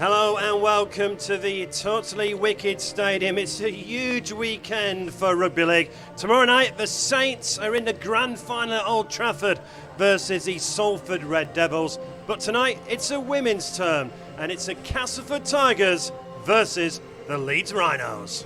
Hello and welcome to the Totally Wicked Stadium. It's a huge weekend for Rugby League. Tomorrow night, the Saints are in the grand final at Old Trafford versus the Salford Red Devils. But tonight, it's a women's turn, and it's the Castleford Tigers versus the Leeds Rhinos.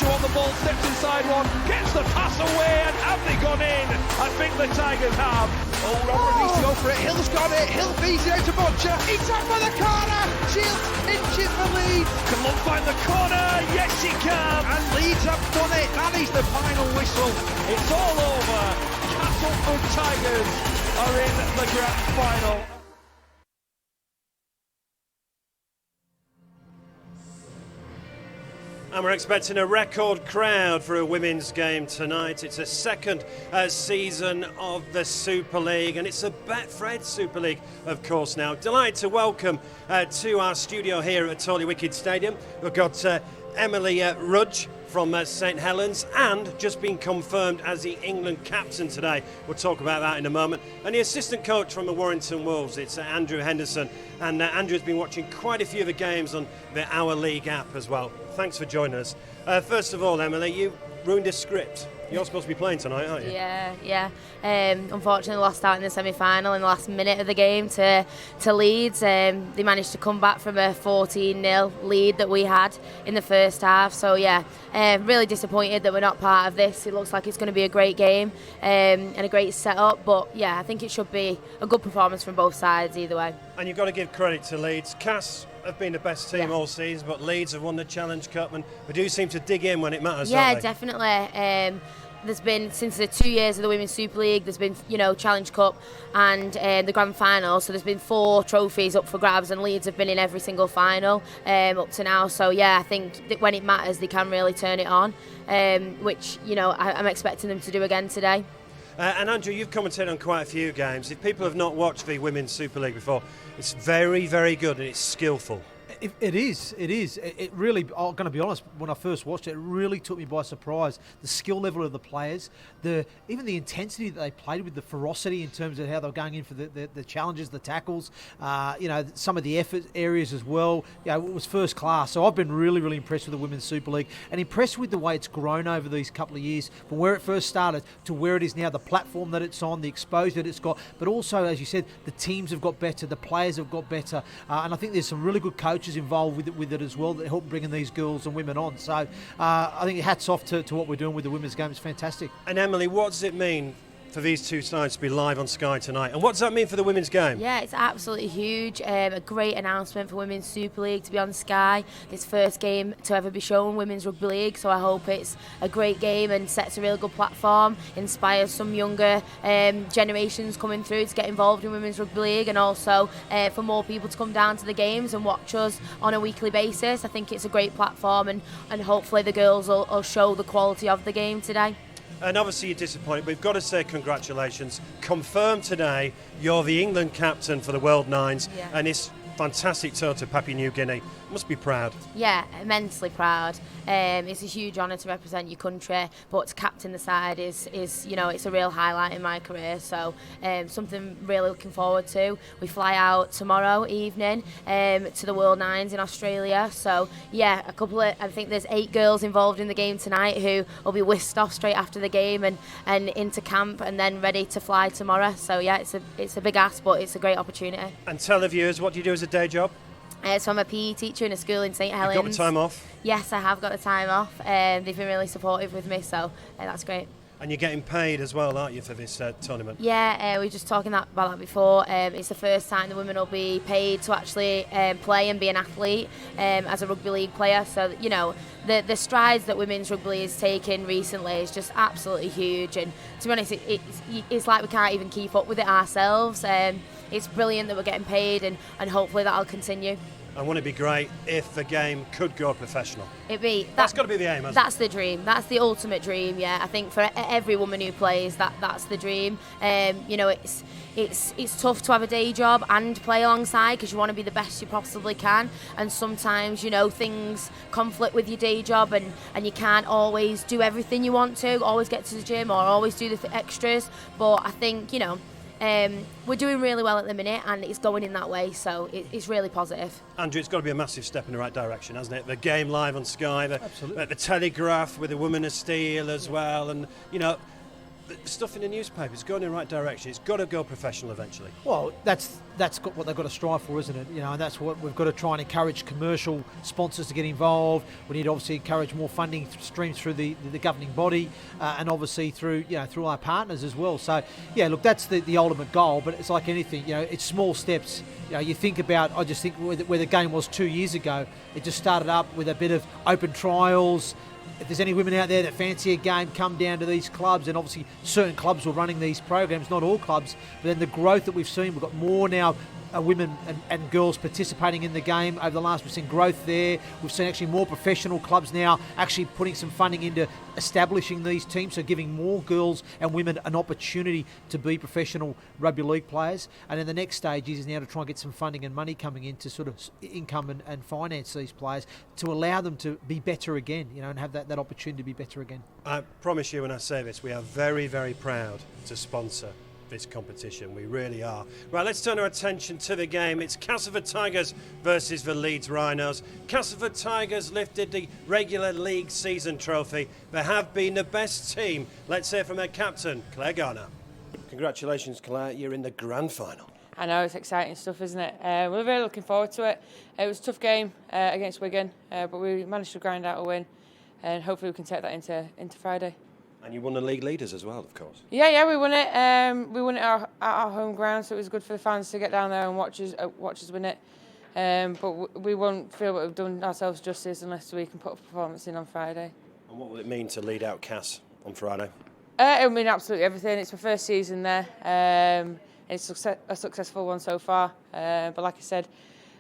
On the ball, steps inside one, gets the pass away, and have they gone in? I think the Tigers have. Oh, Robert needs to go for it. Hill's got it. Hill beats it out to Butcher. He's up for the corner. Shields inches for Leeds. Can Lund find the corner? Yes, she can. And Leeds have done it. That is the final whistle. It's all over. Castleford Tigers are in the grand final. And we're expecting a record crowd for a women's game tonight. It's a second season of the Super League, and it's a Betfred Super League, of course, now. Delighted to welcome to our studio here at the Totally Wicked Stadium. We've got Emily Rudge from St Helens, and just been confirmed as the England captain today. We'll talk about that in a moment. And the assistant coach from the Warrington Wolves, it's Andrew Henderson. And Andrew's been watching quite a few of the games on the Our League app as well. Thanks for joining us. First of all, Emily, you ruined a script. You're supposed to be playing tonight, aren't you? Yeah. Unfortunately lost out in the semi-final in the last minute of the game to Leeds. They managed to come back from a 14-0 lead that we had in the first half. So really disappointed that we're not part of this. It looks like it's going to be a great game and a great setup. But I think it should be a good performance from both sides either way. And you've got to give credit to Leeds. Cass have been the best team all season, but Leeds have won the Challenge Cup, and they do seem to dig in when it matters. Yeah, don't they? Definitely. There's been, since the 2 years of the Women's Super League, there's been, Challenge Cup and the Grand Final. So there's been 4 trophies up for grabs, and Leeds have been in every single final up to now. So I think that when it matters, they can really turn it on, which I'm expecting them to do again today. And Andrew, you've commentated on quite a few games. If people have not watched the Women's Super League before, it's very, very good and it's skillful. It is. It really, I'm going to be honest, when I first watched it, it really took me by surprise. The skill level of the players, even the intensity that they played with, the ferocity in terms of how they were going in for the challenges, the tackles, some of the effort areas as well. It was first class. So I've been really, really impressed with the Women's Super League and impressed with the way it's grown over these couple of years, from where it first started to where it is now, the platform that it's on, the exposure that it's got, but also, as you said, the teams have got better, the players have got better, and I think there's some really good coaches involved with it as well that help bringing these girls and women on. So I think hats off to what we're doing with the women's game. It's fantastic. And Emily, what does it mean for these two sides to be live on Sky tonight, and what does that mean for the women's game? Yeah, it's absolutely huge. A great announcement for Women's Super League to be on Sky. This first game to ever be shown, Women's Rugby League, so I hope it's a great game and sets a really good platform, inspires some younger generations coming through to get involved in Women's Rugby League, and also for more people to come down to the games and watch us on a weekly basis. I think it's a great platform, and hopefully the girls will show the quality of the game today. And obviously you're disappointed. We've got to say congratulations. Confirmed today, you're the England captain for the World Nines, and it's fantastic tour to Papua New Guinea. Must be proud. Yeah, immensely proud. It's a huge honour to represent your country, but to captain the side is it's a real highlight in my career. So something really looking forward to. We fly out tomorrow evening to the World Nines in Australia. So I think there's 8 girls involved in the game tonight who will be whisked off straight after the game and into camp and then ready to fly tomorrow. So it's a big ask, but it's a great opportunity. And tell the viewers, what do you do as a day job? So I'm a PE teacher in a school in St Helens. You've got the time off? Yes, I have got the time off. They've been really supportive with me, so that's great. And you're getting paid as well, aren't you, for this tournament? Yeah, we were just talking about that before. It's the first time the women will be paid to actually play and be an athlete as a rugby league player. So, the strides that women's rugby league has taken recently is just absolutely huge. And to be honest, it's like we can't even keep up with it ourselves. It's brilliant that we're getting paid, and hopefully that'll continue. And wouldn't it be great if the game could go professional? That's got to be the aim, hasn't it? That's the dream. That's the ultimate dream. Yeah, I think for every woman who plays, that's the dream. It's tough to have a day job and play alongside because you want to be the best you possibly can. And sometimes things conflict with your day job, and you can't always do everything you want to, always get to the gym or always do the extras. But I think we're doing really well at the minute, and it's going in that way, so it's really positive. Andrew, it's got to be a massive step in the right direction, hasn't it? The game live on Sky, Absolutely. The Telegraph with the Women of Steel as well, and the stuff in the newspapers going in the right direction. It's got to go professional eventually. Well, that's what they've got to strive for, isn't it? And that's what we've got to try and encourage commercial sponsors to get involved. We need to obviously encourage more funding streams through the governing body, and obviously through our partners as well. So yeah, look, that's the ultimate goal. But it's like anything, it's small steps. You think about, I just think where the game was 2 years ago, it just started up with a bit of open trials. If there's any women out there that fancy a game, come down to these clubs, and obviously certain clubs were running these programs, not all clubs, but then the growth that we've seen, we've got more now women and girls participating in the game over the last. We've seen growth there. We've seen actually more professional clubs now actually putting some funding into establishing these teams, so giving more girls and women an opportunity to be professional rugby league players. And then the next stage is now to try and get some funding and money coming in to sort of income and finance these players to allow them to be better again, and have that opportunity to be better again. I promise you when I say this, we are very, very proud to sponsor this competition. We really are. Right, let's turn our attention to the game. It's Castleford Tigers versus the Leeds Rhinos. Castleford Tigers lifted the regular league season trophy. They have been the best team. Let's hear from their captain, Claire Garner. Congratulations, Claire. You're in the grand final. I know, it's exciting stuff, isn't it? We're really looking forward to it. It was a tough game against Wigan, but we managed to grind out a win, and hopefully we can take that into Friday. And you won the league leaders as well, of course. Yeah, we won it. We won it at our home ground, so it was good for the fans to get down there and watch us win it. But we won't feel that we've done ourselves justice unless we can put a performance in on Friday. And what will it mean to lead out Cass on Friday? It'll mean absolutely everything. It's my first season there. It's a successful one so far. But like I said,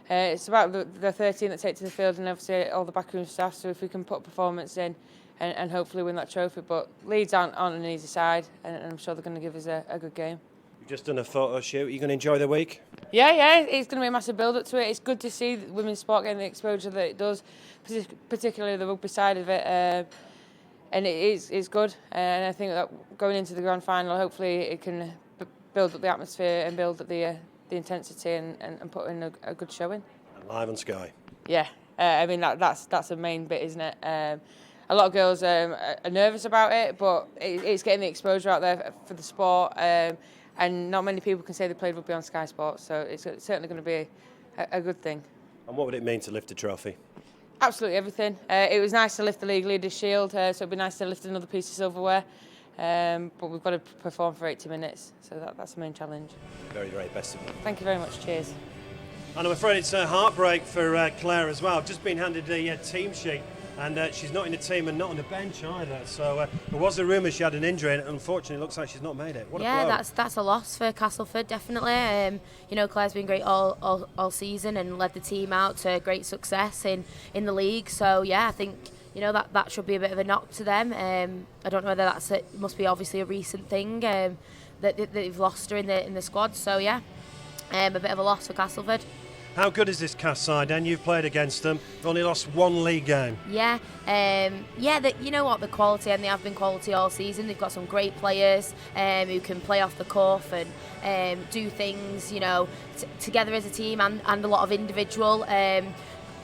it's about the 13 that take to the field, and obviously all the backroom staff. So if we can put a performance in and hopefully win that trophy. But Leeds aren't an easy side, and I'm sure they're going to give us a good game. You've just done a photo shoot. Are you going to enjoy the week? Yeah, it's going to be a massive build-up to it. It's good to see women's sport getting the exposure that it does, particularly the rugby side of it. And it's good. And I think that going into the grand final, hopefully it can build up the atmosphere and build up the intensity and put in a good showing. And live on Sky. Yeah, I mean that's the main bit, isn't it? A lot of girls are nervous about it, but it's getting the exposure out there for the sport, and not many people can say they played rugby on Sky Sports, so it's certainly going to be a good thing. And what would it mean to lift a trophy? Absolutely everything. It was nice to lift the League Leaders Shield, so it'd be nice to lift another piece of silverware, but we've got to perform for 80 minutes, so that's the main challenge. Very, very best of luck. Thank you very much. Cheers. And I'm afraid it's a heartbreak for Claire as well. I've just been handed the team sheet, and she's not in the team and not on the bench either. So there was a rumour she had an injury, and unfortunately it looks like she's not made it. What a blow. that's a loss for Castleford, definitely. Claire's been great all season and led the team out to great success in the league. So yeah, I think that should be a bit of a knock to them. I don't know whether it must be obviously a recent thing that they've lost her in the squad. So yeah, a bit of a loss for Castleford. How good is this Cass side, then? You've played against them. They've only lost one league game. Yeah, you know what, the quality, and they have been quality all season. They've got some great players who can play off the cuff and do things, together as a team, and a lot of individual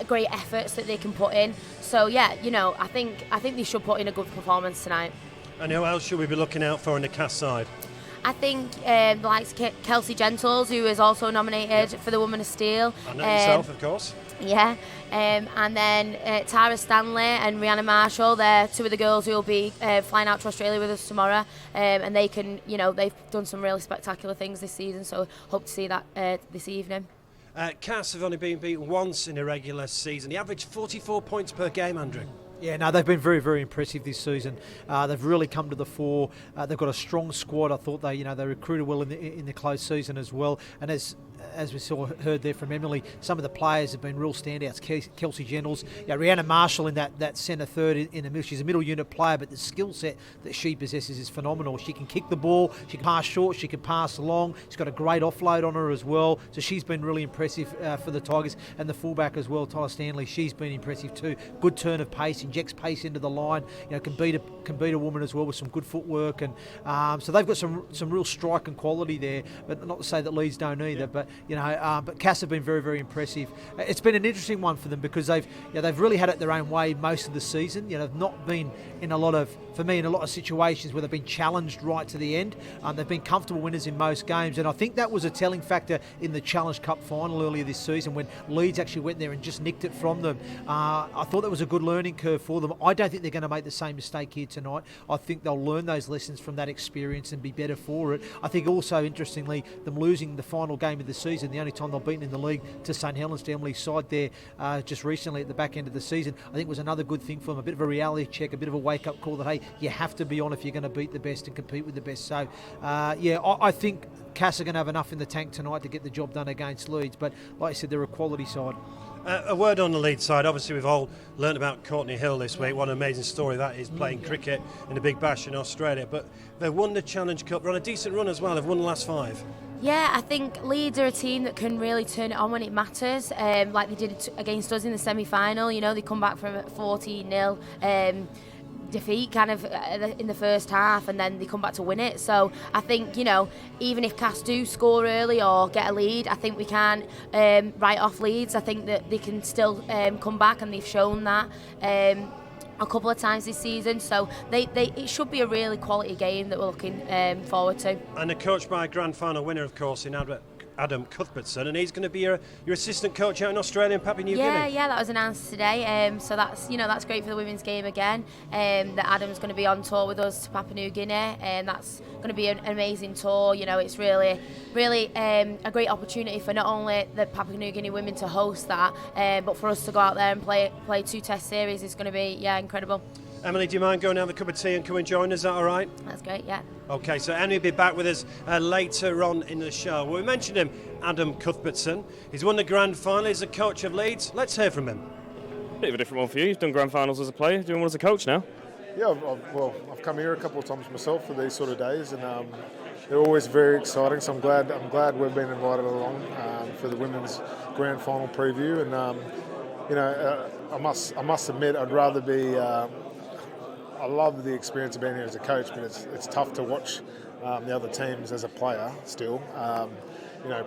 great efforts that they can put in. So yeah, I think they should put in a good performance tonight. And who else should we be looking out for in the Cass side? I think the likes of Kelsey Gentles, who is also nominated for the Woman of Steel. And yourself, of course. Yeah, and then Tara Stanley and Rihanna Marshall. They're two of the girls who will be flying out to Australia with us tomorrow. And they can, they've done some really spectacular things this season. So hope to see that this evening. Cass have only been beaten once in a regular season. He averaged 44 points per game, Andrew. Yeah, no, they've been very, very impressive this season. They've really come to the fore. They've got a strong squad. I thought they recruited well in the close season as well. And as we heard there from Emily, some of the players have been real standouts. Kelsey Jennels, Rhiannon Marshall in that centre third in the middle. She's a middle unit player, but the skill set that she possesses is phenomenal. She can kick the ball, she can pass short, she can pass long. She's got a great offload on her as well. So she's been really impressive for the Tigers. And the fullback as well, Tyler Stanley, she's been impressive too. Good turn of pace, injects pace into the line. Can beat a woman as well with some good footwork. And so they've got some real strike and quality there. But not to say that Leeds don't either. But but Cass have been very, very impressive. It's been an interesting one for them because they've really had it their own way most of the season. They've not been in a lot of situations where they've been challenged right to the end. They've been comfortable winners in most games, and I think that was a telling factor in the Challenge Cup final earlier this season when Leeds actually went there and just nicked it from them. I thought that was a good learning curve for them. I don't think they're going to make the same mistake here tonight. I think they'll learn those lessons from that experience and be better for it. I think also, interestingly, them losing the final game of the season, the only time they've beaten in the league, to St Helens, to Emily's side there just recently at the back end of the season, I think was another good thing for them. A bit of a reality check, a bit of a wake-up call that, hey, you have to be on if you're going to beat the best and compete with the best. So, I think Cass are going to have enough in the tank tonight to get the job done against Leeds. But like I said, they're a quality side. A word on the Leeds side. Obviously, we've all learnt about Courtney Hill this week. What an amazing story that is, playing cricket in the Big Bash in Australia. But they've won the Challenge Cup. They're on a decent run as well. They've won the last 5. Yeah, I think Leeds are a team that can really turn it on when it matters, like they did against us in the semi-final. They come back from a 14-0 defeat kind of in the first half, and then they come back to win it. So I think, even if Cass do score early or get a lead, I think we can't write off Leeds. I think that they can still come back, and they've shown that a couple of times this season. So it should be a really quality game that we're looking forward to. And they're coached by a grand final winner, of course, in Adam Cuthbertson, and he's going to be your assistant coach out in Australia and Papua New Guinea. Yeah, that was announced today. So that's great for the women's game again. That Adam's going to be on tour with us to Papua New Guinea, and that's going to be an amazing tour. It's really, really a great opportunity for not only the Papua New Guinea women to host that, but for us to go out there and play 2 test series is going to be incredible. Emily, do you mind going and have a cup of tea and come and join us? Is that all right? That's great, yeah. OK, so Emily will be back with us later on in the show. Well, we mentioned him, Adam Cuthbertson. He's won the grand final. He's the coach of Leeds. Let's hear from him. Bit of a different one for you. You've done grand finals as a player, doing one as a coach now. Yeah, I've come here a couple of times myself for these sort of days, and they're always very exciting. So I'm glad we've been invited along for the women's grand final preview. And I must admit, I'd rather be. I love the experience of being here as a coach, but it's tough to watch the other teams as a player still.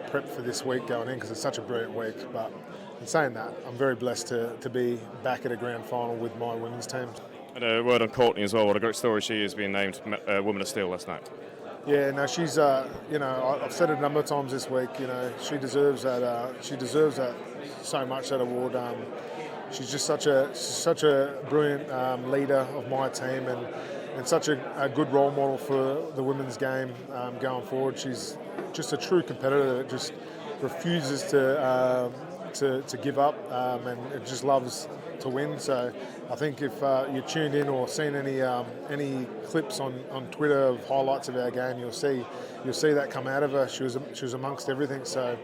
Prep for this week going in because it's such a brilliant week. But in saying that, I'm very blessed to be back at a grand final with my women's team. And a word on Courtney as well. What a great story she is, being named Woman of Steel last night. Yeah, no, she's. I've said it a number of times this week. She deserves that. She deserves that so much, that award. She's just such a brilliant leader of my team and such a good role model for the women's game going forward. She's just a true competitor that just refuses to give up and it just loves to win. So I think if you're tuned in or seen any clips on Twitter of highlights of our game, you'll see that come out of her. She was amongst everything. So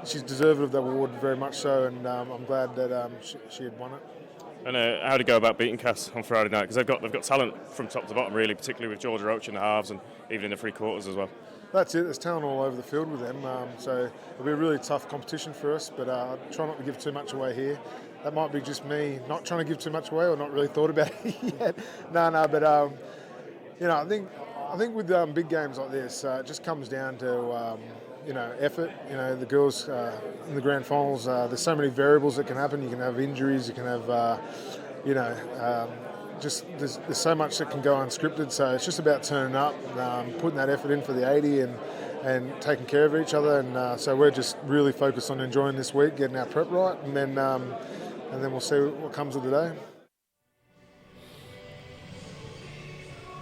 she's deserving of the award very much so, and I'm glad that she had won it. And how did you go about beating Cass on Friday night? Because they've got talent from top to bottom, really, particularly with Georgia Roach in the halves and even in the 3/4 as well. That's it. There's talent all over the field with them. So it'll be a really tough competition for us, but I try not to give too much away here. That might be just me not trying to give too much away or not really thought about it yet. No, but I think with big games like this, it just comes down to effort. The girls in the grand finals, there's so many variables that can happen. You can have injuries, you can have just there's so much that can go unscripted. So it's just about turning up, putting that effort in for the 80 and taking care of each other. And so we're just really focused on enjoying this week, getting our prep right, and then we'll see what comes of the day.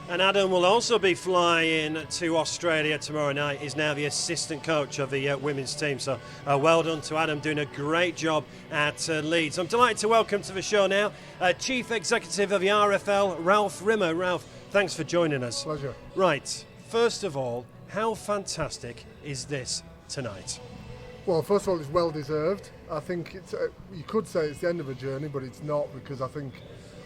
And Adam will also be flying to Australia tomorrow night. He's now the assistant coach of the women's team. So well done to Adam, doing a great job at Leeds. I'm delighted to welcome to the show now Chief Executive of the RFL, Ralph Rimmer. Ralph, thanks for joining us. Pleasure. Right, first of all, how fantastic is this tonight? Well, first of all, it's well deserved. I think it's you could say it's the end of a journey, but it's not, because I think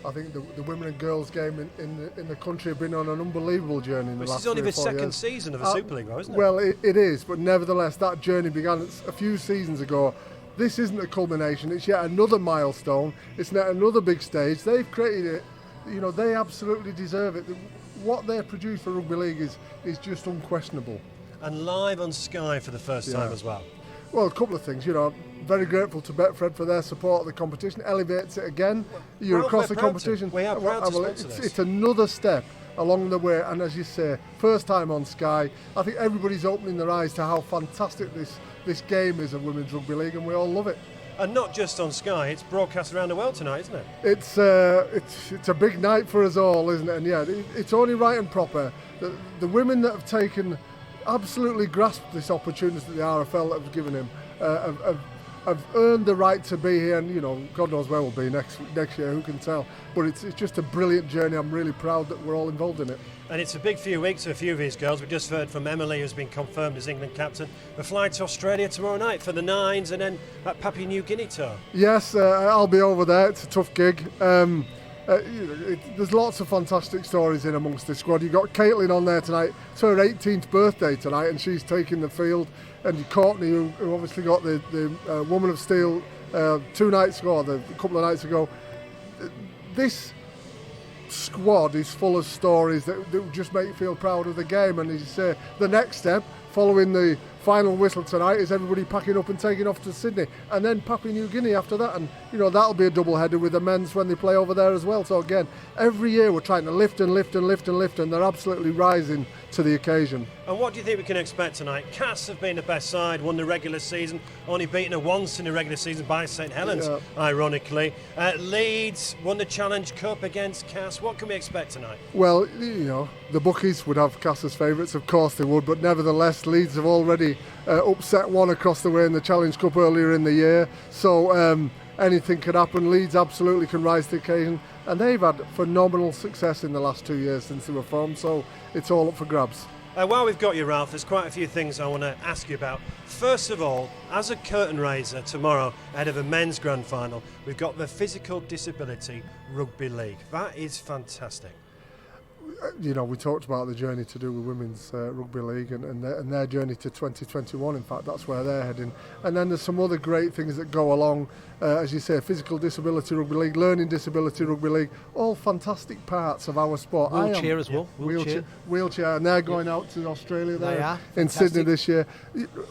the women and girls game in the country have been on an unbelievable journey in the last 3 or 4 years. This is only the second season of the Super League, though, isn't it? Well, it is, but nevertheless, that journey began a few seasons ago. This isn't a culmination, it's yet another milestone, it's yet another big stage. They've created it, they absolutely deserve it. What they've produced for Rugby League is just unquestionable. And live on Sky for the first time as well. Well, a couple of things, very grateful to Betfred for their support of the competition, elevates it again. You're across the competition. We are proud to sponsor this. It's another step along the way, and as you say, first time on Sky. I think everybody's opening their eyes to how fantastic this game is of Women's Rugby League, and we all love it. And not just on Sky, it's broadcast around the world tonight, isn't it? It's a big night for us all, isn't it? And yeah, it's only right and proper that the women that have absolutely grasped this opportunity that the RFL have given him have earned the right to be here, and God knows where we'll be next year, who can tell, but it's just a brilliant journey. I'm really proud that we're all involved in it. And it's a big few weeks for a few of these girls. We just heard from Emily, who's been confirmed as England captain. We're flying to Australia tomorrow night for the Nines, and then that Papua New Guinea tour. Yes, I'll be over there. It's a tough gig. There's lots of fantastic stories in amongst this squad. You've got Caitlin on there tonight. It's her 18th birthday tonight, and she's taking the field. And Courtney, who obviously got the Woman of Steel 2 nights ago, or a couple of nights ago. This squad is full of stories that just make you feel proud of the game. And as you say, the next step, following the final whistle tonight, is everybody packing up and taking off to Sydney, and then Papua New Guinea after that, and that'll be a double header with the men's when they play over there as well. So again, every year we're trying to lift and lift and lift and lift, and they're absolutely rising to the occasion. And what do you think we can expect tonight? Cass have been the best side, won the regular season, only beaten her once in the regular season by St Helens, ironically. Leeds won the Challenge Cup against Cass. What can we expect tonight? Well, the bookies would have Cass as favourites, of course they would, but nevertheless, Leeds have already upset one across the way in the Challenge Cup earlier in the year. So anything could happen. Leeds absolutely can rise to the occasion, and they've had phenomenal success in the last 2 years since they were formed, so it's all up for grabs. While we've got you, Ralph, there's quite a few things I want to ask you about. First of all, as a curtain raiser tomorrow ahead of a men's grand final, we've got the Physical Disability Rugby League. That is fantastic. We talked about the journey to do with Women's Rugby League and their journey to 2021. In fact, that's where they're heading. And then there's some other great things that go along, as you say, Physical Disability Rugby League, Learning Disability Rugby League, all fantastic parts of our sport. Wheelchair as well. Wheelchair, and they're going out to Australia there in Sydney this year.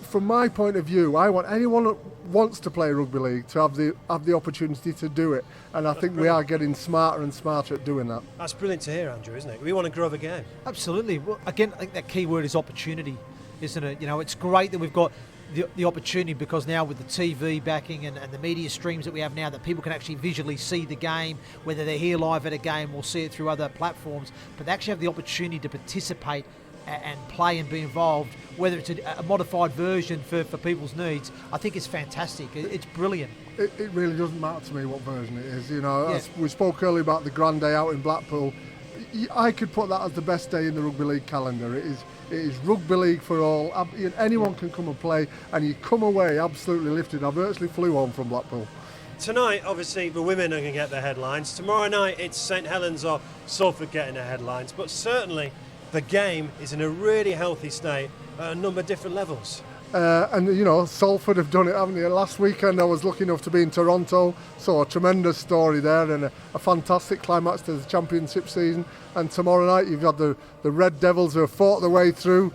From my point of view, I want anyone that wants to play rugby league to have the opportunity to do it, and I think we are getting smarter and smarter at doing that. That's brilliant to hear, Andrew, isn't it? We want to grow the game. Absolutely. Well, again, I think that key word is opportunity, isn't it? It's great that we've got the opportunity, because now with the TV backing and the media streams that we have now, that people can actually visually see the game, whether they're here live at a game or see it through other platforms, but they actually have the opportunity to participate and play and be involved, whether it's a modified version for people's needs. I think it's fantastic. It's brilliant. It really doesn't matter to me what version it is. As we spoke earlier about the Grand Day out in Blackpool, I could put that as the best day in the rugby league calendar. It is rugby league for all. Anyone can come and play, and you come away absolutely lifted. I virtually flew home from Blackpool. Tonight, obviously, the women are going to get the headlines. Tomorrow night, it's St Helens or Salford getting the headlines. But certainly, the game is in a really healthy state at a number of different levels. And Salford have done it, haven't they? Last weekend I was lucky enough to be in Toronto, so a tremendous story there, and a fantastic climax to the championship season. And tomorrow night you've got the Red Devils who have fought their way through.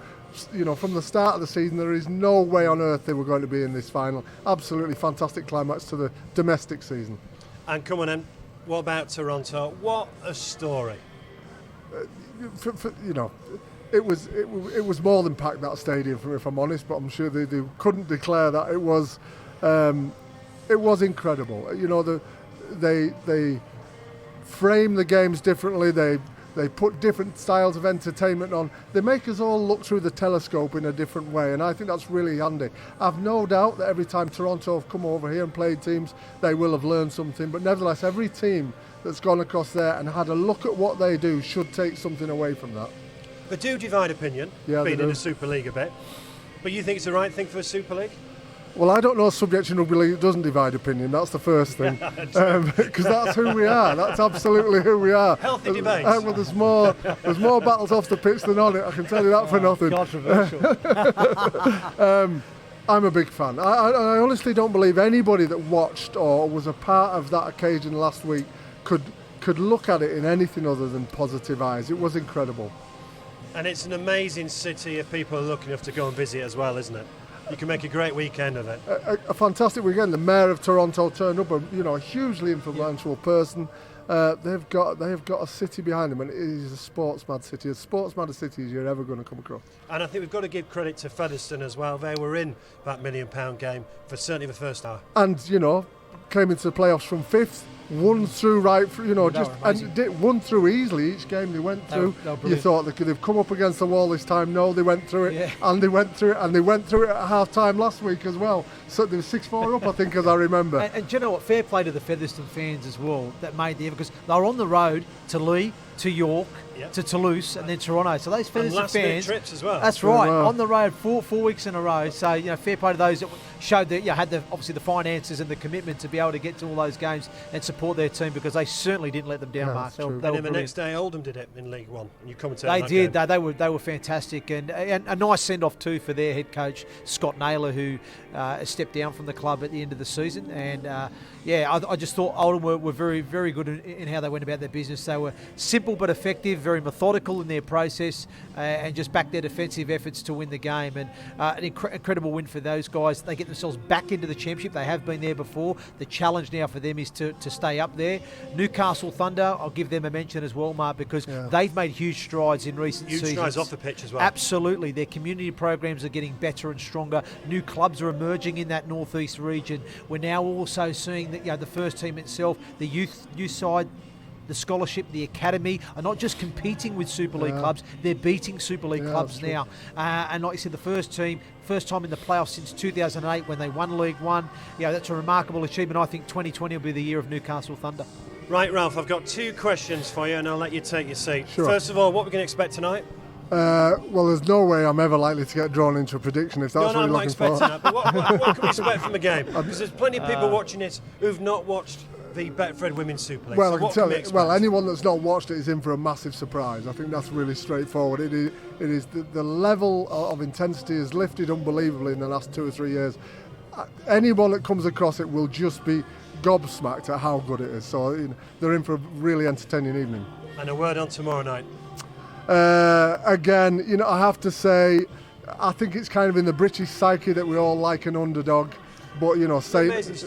From the start of the season, there is no way on earth they were going to be in this final. Absolutely fantastic climax to the domestic season. And come on in, what about Toronto? What a story. It was more than packed, that stadium, if I'm honest, but I'm sure they couldn't declare that. It was incredible. They frame the games differently. They They put different styles of entertainment on. They make us all look through the telescope in a different way, and I think that's really handy. I've no doubt that every time Toronto have come over here and played teams, they will have learned something, but nevertheless, every team that's gone across there and had a look at what they do should take something away from that. They do divide opinion, being in the Super League a bit. But you think it's the right thing for a Super League? Well, I don't know a subject in Rugby League that doesn't divide opinion. That's the first thing. Because that's who we are. That's absolutely who we are. Healthy debates. Well, there's more battles off the pitch than on it. I can tell you that for nothing. Controversial. I'm a big fan. I honestly don't believe anybody that watched or was a part of that occasion last week could look at it in anything other than positive eyes. It was incredible. And it's an amazing city if people are lucky enough to go and visit as well, isn't it? You can make a great weekend of it. A fantastic weekend. The mayor of Toronto turned up, a hugely influential person. They've got a city behind them, and it is a sports-mad city, as sports-mad a city as you're ever going to come across. And I think we've got to give credit to Featherstone as well. They were in that £1 million game for certainly the first hour. And, came into the playoffs from 5th. Won through won through easily each game they went through. You thought they could have come up against the wall this time. No, they went through it, and they went through it, and they went through it at half time last week as well. So they were 6-4 up, I think, as I remember. And do you know what? Fair play to the Featherstone fans as well that made the effort, because they were on the road to Lee, to York, to Toulouse, and then Toronto. So those Featherstone fans, trips as well. That's right, on the road four weeks in a row. So fair play to those that showed that had obviously the finances and the commitment to be able to get to all those games and support their team, because they certainly didn't let them down, Mark. And then the next day, Oldham did it in League One, and you commentated. They did. They were fantastic, and a nice send off too for their head coach Scott Naylor, who stepped down from the club at the end of the season. And I just thought Oldham were very, very good in how they went about their business. They were simple but effective, very methodical in their process, and just backed their defensive efforts to win the game. And an incredible win for those guys. They get themselves back into the championship. They have been there before. The challenge now for them is to stay up there. Newcastle Thunder, I'll give them a mention as well, Mark, because they've made huge strides in recent seasons. Huge strides off the pitch as well. Absolutely. Their community programs are getting better and stronger. New clubs are emerging in that northeast region. We're now also seeing that the first team itself, the youth side, the scholarship, the academy are not just competing with Super League clubs, they're beating Super League clubs now. And like you said, the first time in the playoffs since 2008 when they won League One. That's a remarkable achievement. I think 2020 will be the year of Newcastle Thunder. Right, Ralph, I've got 2 questions for you, and I'll let you take your seat. Sure. First of all, what we're going to expect tonight? Well, there's no way I'm ever likely to get drawn into a prediction if that's what you're looking for. No, I'm not expecting that. But what can we expect from the game? Because there's plenty of people watching it who've not watched the Betfred Women's Super League. Well, so I can tell you. Well, anyone that's not watched it is in for a massive surprise. I think that's really straightforward. It is the level of intensity has lifted unbelievably in the last 2 or 3 years. Anyone that comes across it will just be gobsmacked at how good it is. So they're in for a really entertaining evening. And a word on tomorrow night. Again, I have to say, I think it's kind of in the British psyche that we all like an underdog. But, Saints,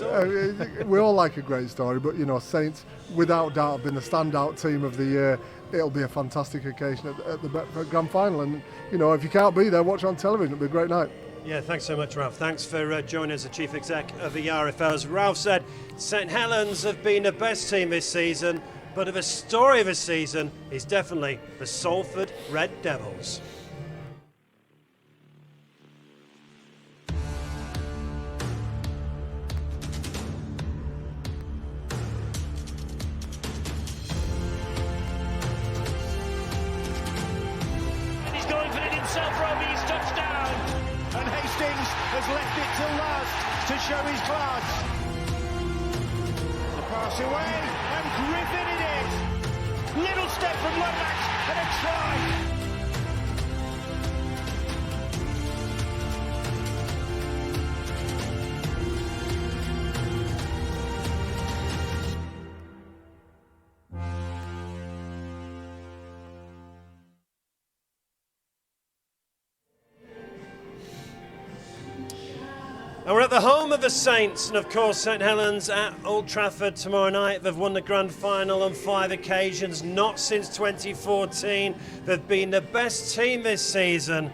we all like a great story, but, Saints, without doubt, have been the standout team of the year. It'll be a fantastic occasion at the Betfred Grand Final. And, if you can't be there, watch on television. It'll be a great night. Yeah, thanks so much, Ralph. Thanks for joining us, the Chief Exec of the RFL. As Ralph said, St Helens have been the best team this season, but the story of the season is definitely the Salford Red Devils. He's going for it himself, Roby. He's touchdown. And Hastings has left it till last to show his class. The pass away, and Griffin it is. Little step from Lomax and a try. And we're at the home of the Saints, and of course St Helens at Old Trafford tomorrow night. They've won the grand final on 5 occasions, not since 2014. They've been the best team this season,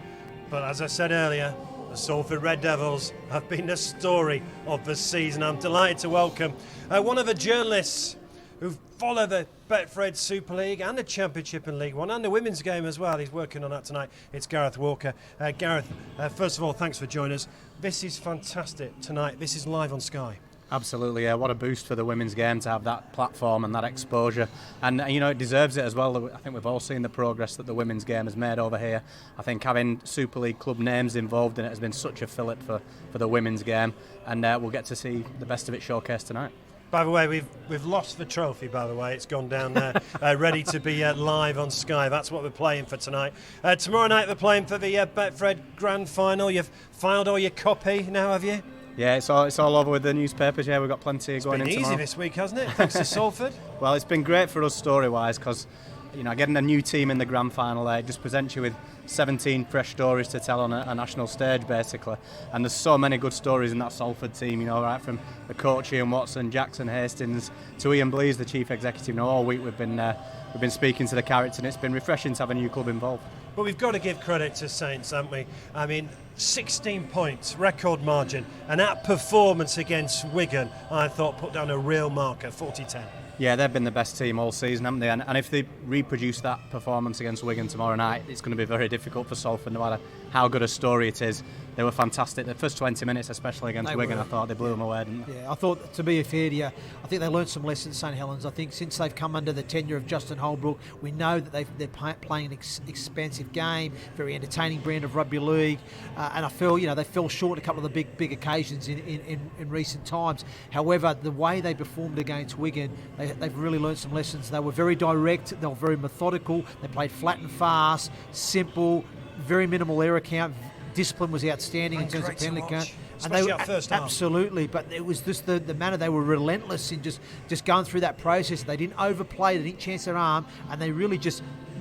but as I said earlier, the Salford Red Devils have been the story of the season. I'm delighted to welcome one of the journalists who follow the Betfred Super League and the Championship in League One and the women's game as well. He's working on that tonight. It's Gareth Walker. Gareth, first of all, thanks for joining us. This is fantastic tonight. This is live on Sky. Absolutely, yeah. What a boost for the women's game to have that platform and that exposure. And, it deserves it as well. I think we've all seen the progress that the women's game has made over here. I think having Super League club names involved in it has been such a fillip for the women's game. And we'll get to see the best of it showcased tonight. By the way, we've lost the trophy, by the way. It's gone down there, ready to be live on Sky. That's what we're playing for tonight. Tomorrow night, we're playing for the Betfred Grand Final. You've filed all your copy now, have you? Yeah, it's all over with the newspapers. Yeah, we've got plenty going in tomorrow. It's been easy this week, hasn't it? Thanks to Salford. Well, it's been great for us story-wise because, getting a new team in the grand final, it just presents you with 17 fresh stories to tell on a national stage, basically. And there's so many good stories in that Salford team, right from the coach Ian Watson, Jackson Hastings, to Ian Blease, the chief executive. All week we've been speaking to the characters, and it's been refreshing to have a new club involved. But we've got to give credit to Saints, haven't we? I mean, 16 points, record margin, and that performance against Wigan, I thought, put down a real marker, 40-10. Yeah, they've been the best team all season, haven't they? And if they reproduce that performance against Wigan tomorrow night, it's going to be very difficult for Salford, no matter how good a story it is. They were fantastic. The first 20 minutes, especially against Wigan, I thought they blew them away, didn't they? Yeah, I thought, to be fair to you, I think they learned some lessons, St Helens. I think since they've come under the tenure of Justin Holbrook, we know that they're playing an expansive game, very entertaining brand of rugby league, and I feel, they fell short a couple of the big occasions in recent times. However, the way they performed against Wigan, they've really learned some lessons. They were very direct, they were very methodical, they played flat and fast, simple, very minimal error count. Discipline was outstanding in terms of penalty count. Especially our first half. Absolutely, but it was just the manner they were relentless in just going through that process. They didn't overplay, they didn't chance their arm, and they really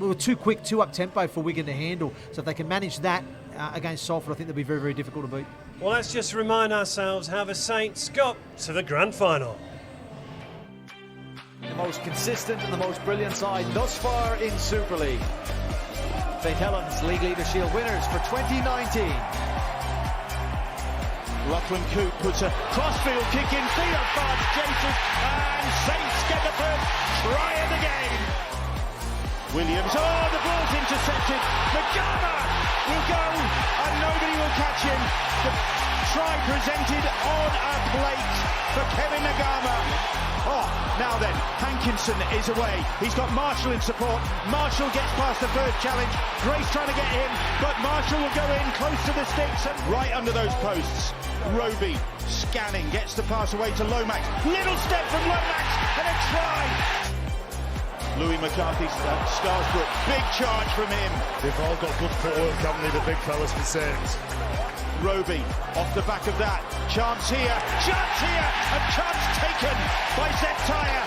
were too quick, too up-tempo for Wigan to handle. So if they can manage that against Salford, I think they'll be very, very difficult to beat. Well, let's just remind ourselves how the Saints got to the grand final. The most consistent and the most brilliant side thus far in Super League. St Helens League Leader Shield winners for 2019. Lachlan Coote puts a crossfield kick in, Theo Farts chases, and Saints get the first try of the game. Williams, the ball's intercepted. Garner will go, and nobody will catch him. The try presented on a plate for Kevin Nagama. Now then, Hankinson is away. He's got Marshall in support. Marshall gets past the first challenge. Grace trying to get him, but Marshall will go in close to the sticks and right under those posts. Roby scanning, gets the pass away to Lomax. Little step from Lomax and a try. Louis McCarthy, Scarsbrook, big charge from him. They've all got good footwork, haven't they, the big fellas for Saints. Roby off the back of that. Chance here, and chance taken by Zeptire.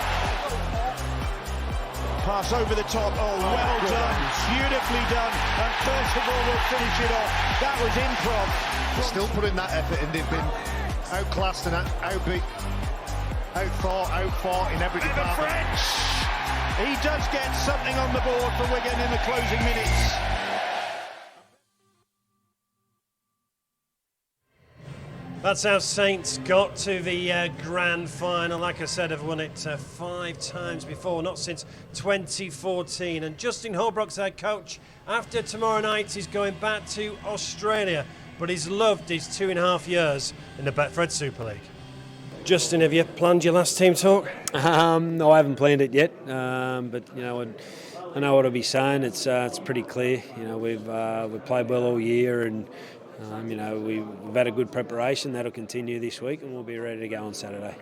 Pass over the top, well done, beautifully done, and first of all we'll finish it off. That was improv. They're still putting that effort in, they've been outclassed and outfought in every department. French, he does get something on the board for Wigan in the closing minutes. That's how Saints got to the grand final. Like I said, I've won it 5 times before, not since 2014. And Justin Holbrook's head coach, after tomorrow night, he's going back to Australia. But he's loved his 2.5 years in the Betfred Super League. Justin, have you planned your last team talk? No, I haven't planned it yet. But I know what I'll be saying. It's pretty clear. We've played well all year, and we've had a good preparation. That'll continue this week, and we'll be ready to go on Saturday.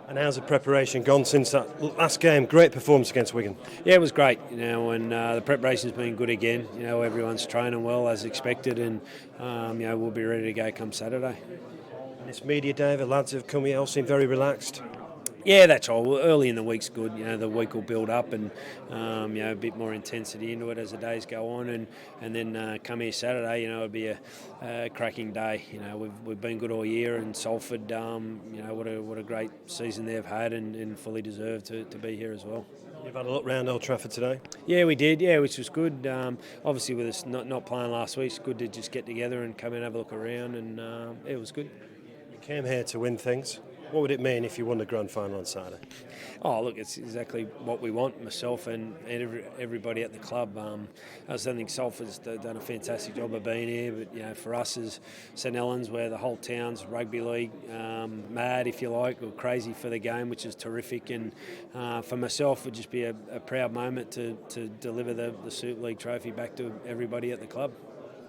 And how's the preparation gone since that last game? Great performance against Wigan. Yeah, it was great. And the preparation's been good again. Everyone's training well as expected, and we'll be ready to go come Saturday. And this media day, the lads have come here, all seem very relaxed. Yeah, that's all. Early in the week's good. The week will build up, and a bit more intensity into it as the days go on, and then come here Saturday. It'll be a cracking day. We've been good all year, and Salford, what a great season they've had, and fully deserved to be here as well. You've had a look round Old Trafford today? Yeah, we did. Yeah, which was good. Obviously, with us not playing last week, it's good to just get together and come and have a look around, and it was good. You came here to win things. What would it mean if you won the grand final on Saturday? Oh, look, it's exactly what we want, myself and everybody at the club. I just think Salford's done a fantastic job of being here, but for us as St Helens, where the whole town's rugby league mad, if you like, or crazy for the game, which is terrific. And for myself, it would just be a proud moment to deliver the Super League trophy back to everybody at the club.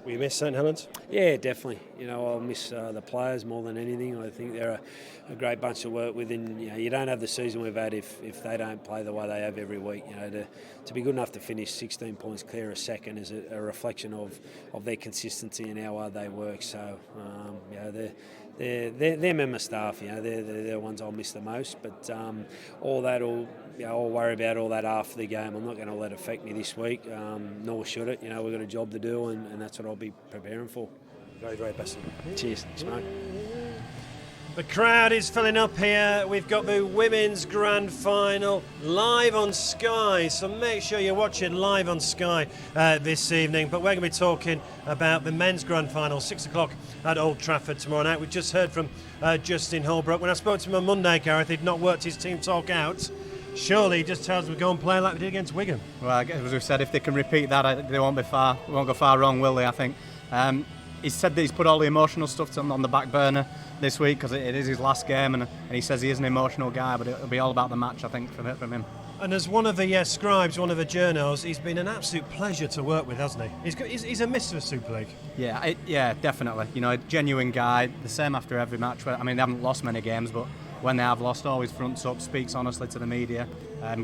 Will you miss St Helens? Yeah, definitely. I'll miss the players more than anything. I think they're a great bunch to work with, and you don't have the season we've had if they don't play the way they have every week. To be good enough to finish 16 points clear a second is a reflection of their consistency and how hard they work. So, they're member staff. They're the ones I'll miss the most. But all that I'll worry about all that after the game. I'm not going to let it affect me this week, nor should it. We've got a job to do, and that's what I'll be preparing for. Very, very best. Cheers, Smoke. The crowd is filling up here. We've got the women's grand final live on Sky, so make sure you're watching live on Sky this evening. But we're going to be talking about the men's grand final, 6 o'clock at Old Trafford tomorrow night. We've just heard from Justin Holbrook. When I spoke to him on Monday, Gareth, he'd not worked his team talk out. Surely he just tells them to go and play like we did against Wigan. Well, as we've said, if they can repeat that, they won't go far wrong, will they? I think. He said that he's put all the emotional stuff on the back burner this week because it is his last game, and he says he is an emotional guy, but it'll be all about the match, I think, from him. And as one of the scribes, one of the journos, he's been an absolute pleasure to work with, hasn't he? He's a miss for Super League. Yeah, definitely. A genuine guy. The same after every match. They haven't lost many games, but when they have lost, always fronts up, speaks honestly to the media.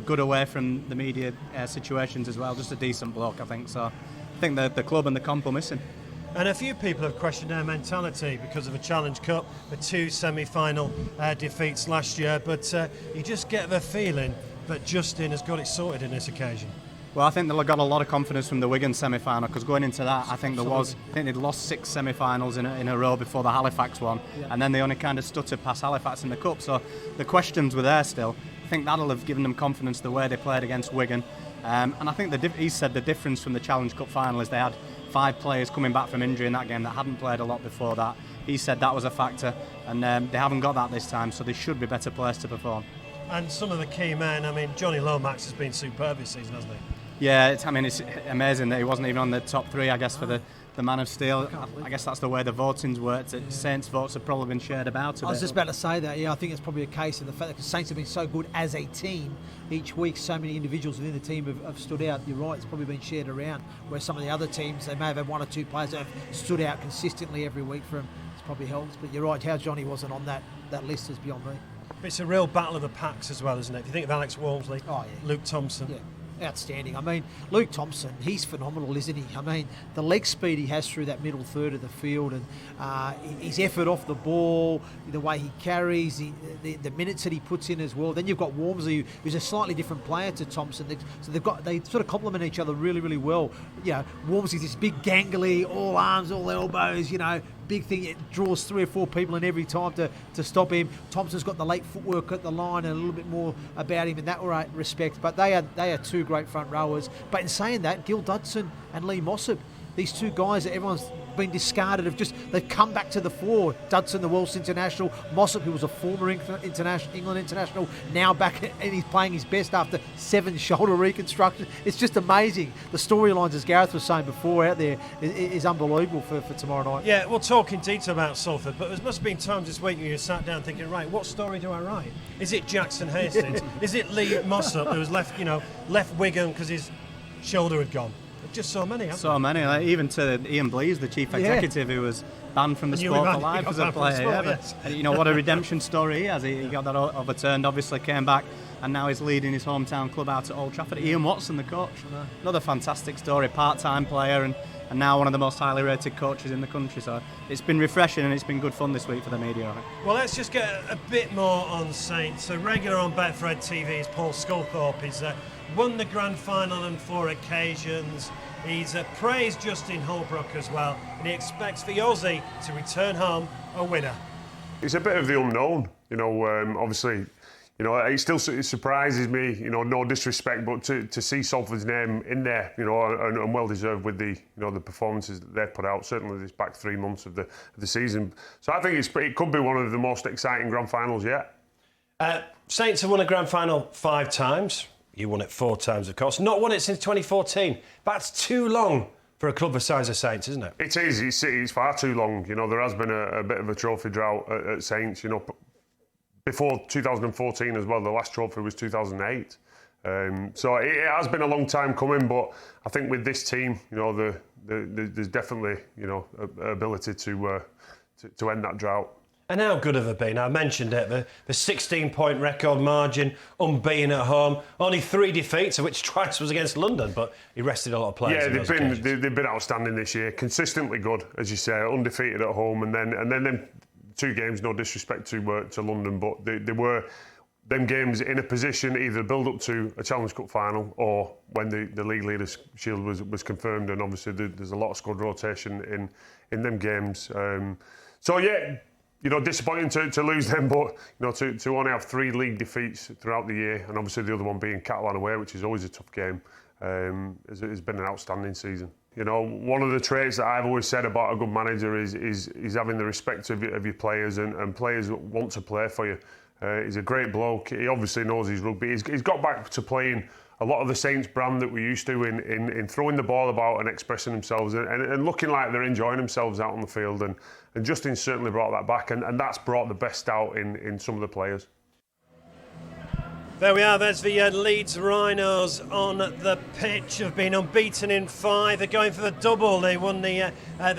Good away from the media situations as well. Just a decent bloke, I think. So I think the club and the comp are missing. And a few people have questioned our mentality because of a Challenge Cup, the 2 semi-final defeats last year, but you just get the feeling that Justin has got it sorted in this occasion. Well, I think they got a lot of confidence from the Wigan semi-final, because going into that, I think they'd lost 6 semi-finals in a row before the Halifax one, and then they only kind of stuttered past Halifax in the Cup, so the questions were there still. I think that'll have given them confidence the way they played against Wigan. And I think he said the difference from the Challenge Cup final is they had 5 players coming back from injury in that game that hadn't played a lot before that. He said that was a factor, and they haven't got that this time, so they should be better placed to perform. And some of the key men, Johnny Lomax has been superb this season, hasn't he? Yeah, it's amazing that he wasn't even on the top 3, I guess, for the Man of Steel. I guess that's the way the voting's worked. Saints votes have probably been shared about a bit. I was just about to say that, I think it's probably a case of the fact that Saints have been so good as a team each week, so many individuals within the team have stood out. You're right, it's probably been shared around, where some of the other teams, they may have had 1 or 2 players that have stood out consistently every week for them. It's probably helps, but you're right, how Johnny wasn't on that list is beyond me. It's a real battle of the packs as well, isn't it? If you think of Alex Walmsley, Luke Thompson. Yeah. Outstanding. Luke Thompson, he's phenomenal, isn't he? The leg speed he has through that middle third of the field, and his effort off the ball, the way he carries, the minutes that he puts in as well. Then you've got Walmsley, who's a slightly different player to Thompson. So they sort of complement each other really, really well. Walmsley's this big gangly, all arms, all elbows, big thing. It draws 3 or 4 people in every time to stop him. Thompson's got the late footwork at the line and a little bit more about him in that respect. But they are 2 great front rowers. But in saying that, Gil Dudson and Lee Mossop, these 2 guys that everyone's been discarded, they've come back to the fore. Dudson, the Welsh international, Mossop, who was a former England international, now back, and he's playing his best after 7 shoulder reconstruction. It's just amazing. The storylines, as Gareth was saying before, out there is unbelievable for tomorrow night. Yeah, we'll talk in detail about Salford, but there must have been times this week when you sat down thinking, right, what story do I write? Is it Jackson Hastings? Is it Lee Mossop, who was left Wigan because his shoulder had gone? Just so many, even to Ian Blease, the chief executive, who was banned from the sport for life as a player. Yes. And what a redemption story he has. He got that overturned, obviously came back, and now he's leading his hometown club out at Old Trafford. Ian Watson, the coach, another fantastic story, part-time player, and now one of the most highly rated coaches in the country. So it's been refreshing and it's been good fun this week for the media, I think. Well, let's just get a bit more on Saints. So regular on Betfred TV is Paul Sculthorpe. He's won the grand final on 4 occasions. He's praised Justin Holbrook as well, and he expects the Aussie to return home a winner. He's a bit of the unknown, obviously. it still surprises me, no disrespect, but to see Salford's name in there, and well deserved with the, the performances that they've put out, certainly this back 3 months of the season. So I think it could be one of the most exciting grand finals yet. Saints have won a grand final 5 times. You won it 4 times, of course. Not won it since 2014. That's too long for a club the size of Saints, isn't it? It is. It's far too long. There has been a bit of a trophy drought at Saints. Before 2014 as well, the last trophy was 2008. So it has been a long time coming, but I think with this team, there's definitely, ability to end that drought. And how good have they been? I mentioned it, the 16-point record margin, unbeaten at home, only 3 defeats, of which twice was against London, but he rested a lot of players. Yeah, they've been outstanding this year, consistently good, as you say, undefeated at home, and then them 2 games, no disrespect to London, but they were them games in a position either build up to a Challenge Cup final or when the League Leaders Shield was confirmed, and obviously there's a lot of squad rotation in them games. So yeah, disappointing to lose them, but to only have 3 league defeats throughout the year, and obviously the other one being Catalan away, which is always a tough game, has been an outstanding season. One of the traits that I've always said about a good manager is having the respect of your players, and players want to play for you. He's a great bloke. He obviously knows his rugby. He's got back to playing a lot of the Saints brand that we used to in throwing the ball about and expressing themselves and looking like they're enjoying themselves out on the field. And Justin certainly brought that back, and that's brought the best out in some of the players. There we are, there's the Leeds Rhinos on the pitch, have been unbeaten in 5. They're going for the double. They won the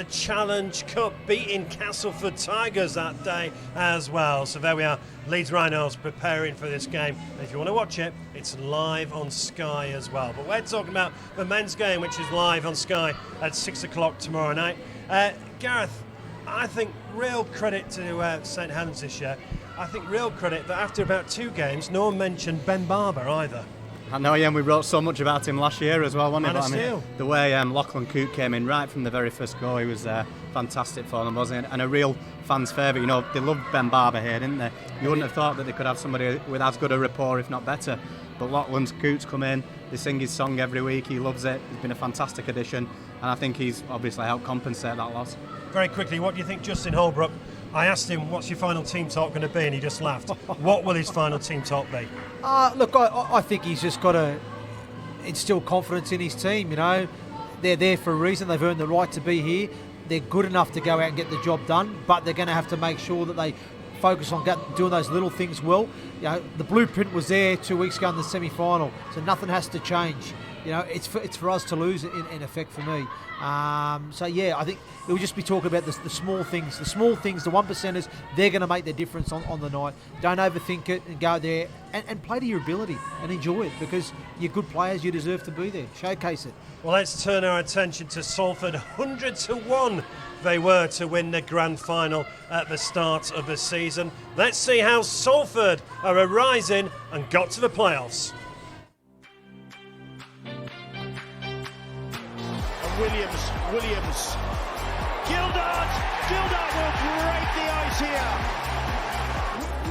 Challenge Cup, beating Castleford Tigers that day as well. So there we are, Leeds Rhinos preparing for this game. And if you want to watch it, it's live on Sky as well. But we're talking about the men's game, which is live on Sky at 6 o'clock tomorrow night. Gareth, I think real credit to St Helens this year. I think real credit that after about 2 games, no one mentioned Ben Barber either. I know, yeah, and we wrote so much about him last year as well, wasn't it? Man of steel. The way Lachlan Coote came in right from the very first goal, he was fantastic for them, wasn't he? And a real fan's favourite. They loved Ben Barber here, didn't they? You wouldn't have thought that they could have somebody with as good a rapport, if not better. But Lachlan's Coote's come in, they sing his song every week, he loves it. He's been a fantastic addition, and I think he's obviously helped compensate that loss. Very quickly, what do you think Justin Holbrook? I asked him, what's your final team talk going to be? And he just laughed. What will his final team talk be? Look, I think he's just got to instill confidence in his team. They're there for a reason. They've earned the right to be here. They're good enough to go out and get the job done, but they're going to have to make sure that they focus on doing those little things well. The blueprint was there 2 weeks ago in the semi-final, so nothing has to change. It's for us to lose in effect for me. So yeah, I think it will just be talking about the small things. The small things, the 1%ers, they're going to make their difference on the night. Don't overthink it and go there and play to your ability and enjoy it, because you're good players, you deserve to be there. Showcase it. Well, let's turn our attention to Salford. 100-1 they were to win the grand final at the start of the season. Let's see how Salford are arising and got to the playoffs. Williams. Gildart will break the ice here.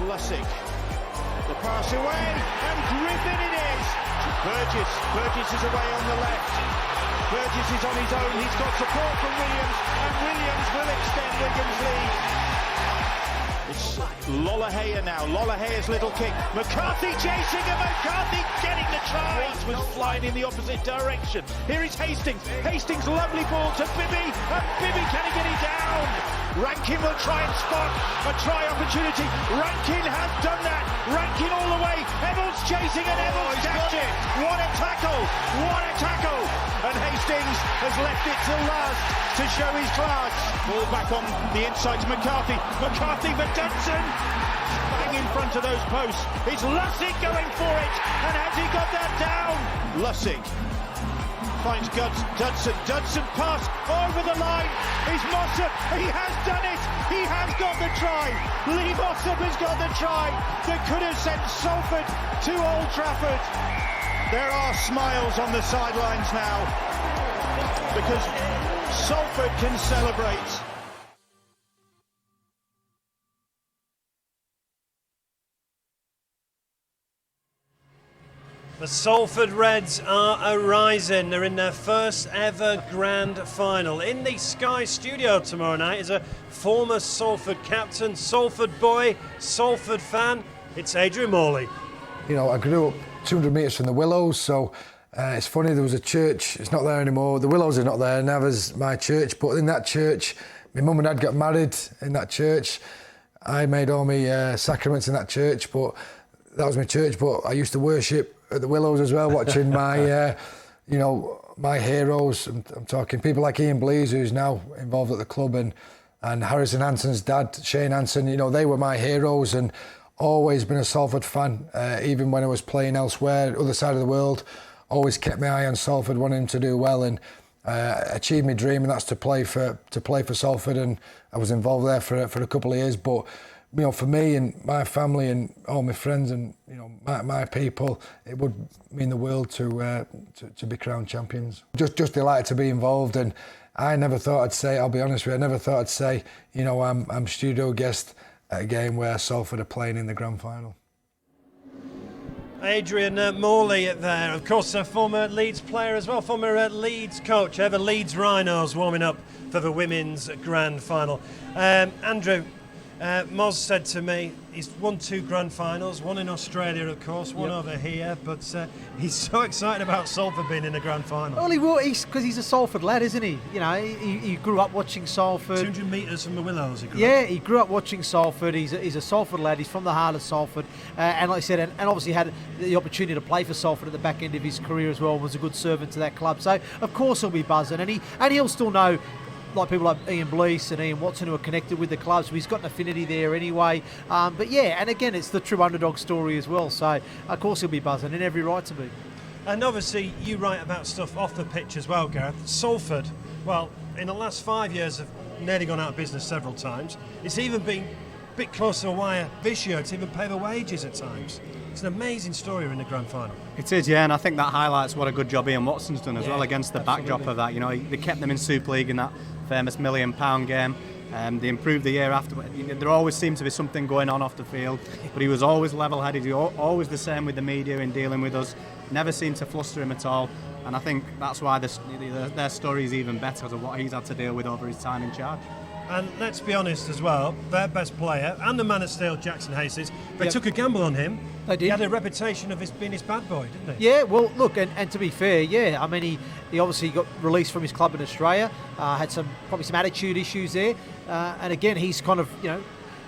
Lussick. The pass away, and Griffin it is. Burgess is away on the left. Burgess is on his own. He's got support from Williams, and Williams will extend Wigan's lead. It's Lollahea now. Lollahea's little kick. McCarthy chasing, and McCarthy getting the try. Was flying in the opposite direction. Here is Hastings. Hastings, lovely ball to Bibby, and Bibby, can he get it down? Rankin will try and spot a try opportunity. Rankin has done that. Rankin all the way. Evil's chasing, and Evil's catch it. What a tackle! What a tackle! And Hastings has left it till last to show his class. Ball back on the inside to McCarthy. McCarthy for Dudson. Bang in front of those posts. It's Lussick going for it. And has he got that down? Lussick finds Dudson. Dudson pass over the line. Is Mossop. He has done it. He has got the try. Lee Mossop has got the try that could have sent Salford to Old Trafford. There are smiles on the sidelines now, because Salford can celebrate. The Salford Reds are arising. They're in their first ever grand final. In the Sky studio tomorrow night is a former Salford captain, Salford boy, Salford fan. It's Adrian Morley. You know, I grew up 200 metres from the Willows, so it's funny, there was a church, it's not there anymore. The Willows are not there, never is my church, but in that church, my mum and dad got married in that church. I made all my sacraments in that church, but that was my church. But I used to worship at the Willows as well, watching my, my heroes. I'm talking people like Ian Blease, who's now involved at the club, and Harrison Hanson's dad, Shane Hanson. You know, they were my heroes, and always been a Salford fan. Even when I was playing elsewhere, other side of the world, always kept my eye on Salford, wanting him to do well, and achieved my dream, and that's to play for Salford. And I was involved there for a couple of years, but. You know, for me and my family and all my friends and my people, it would mean the world to be crowned champions. Just delighted to be involved, and I never thought I'd say. I'll be honest with you, I never thought I'd say. I'm studio guest at a game where Salford are playing in the grand final. Adrian Morley there, of course, a former Leeds player as well, former Leeds coach, ever Leeds Rhinos warming up for the women's grand final. Andrew. Moz said to me he's won 2 grand finals, one in Australia of course, one over here, but he's so excited about Salford being in the grand final. Well, he will, because he's a Salford lad, isn't he? You know, he grew up watching Salford. 200 metres from the Willows he grew up. He grew up watching Salford. He's a Salford lad. He's from the heart of Salford, and like I said, and obviously had the opportunity to play for Salford at the back end of his career as well. Was a good servant to that club, so of course he'll be buzzing, and he'll still know. Like people like Ian Blease and Ian Watson who are connected with the club, so he's got an affinity there anyway. But yeah, and again, it's the true underdog story as well. So of course he'll be buzzing, and every right to be. And obviously you write about stuff off the pitch as well, Gareth. Salford, well, in the last 5 years have nearly gone out of business several times. It's even been a bit close to a wire this year to even pay the wages at times. It's an amazing story in the grand final. It is, yeah, and I think that highlights what a good job Ian Watson's done as well against the backdrop of that. You know, they kept them in Super League in that famous £1 million game. They improved the year after. There always seemed to be something going on off the field, but he was always level-headed. He was always the same with the media in dealing with us. Never seemed to fluster him at all. And I think that's why their story is even better than what he's had to deal with over his time in charge. And let's be honest as well, their best player and the man of steel, Jackson Hastings, they took a gamble on him. They did. He had a reputation of being his bad boy, didn't he? Yeah, well, look, and to be fair, yeah, I mean, he obviously got released from his club in Australia, had probably some attitude issues there, and again, he's kind of,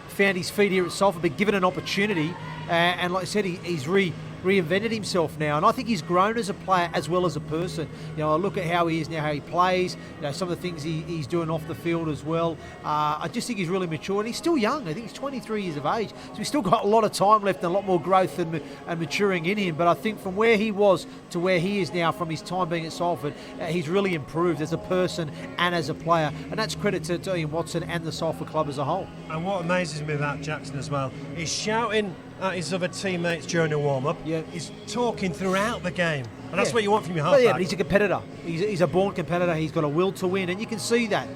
found his feet here at Salford, been given an opportunity, and like I said, he's reinvented himself now, and I think he's grown as a player as well as a person. I look at how he is now, how he plays, some of the things he's doing off the field as well. I just think he's really matured. He's still young. I think he's 23 years of age, so he's still got a lot of time left and a lot more growth and maturing in him. But I think from where he was to where he is now, from his time being at Salford, he's really improved as a person and as a player, and that's credit to Ian Watson and the Salford club as a whole. And what amazes me about Jackson as well, he's shouting at his other teammates during the warm-up. Yeah. He's talking throughout the game. And that's what you want from your halfback. Yeah, but he's a competitor. He's a born competitor. He's got a will to win, and you can see that.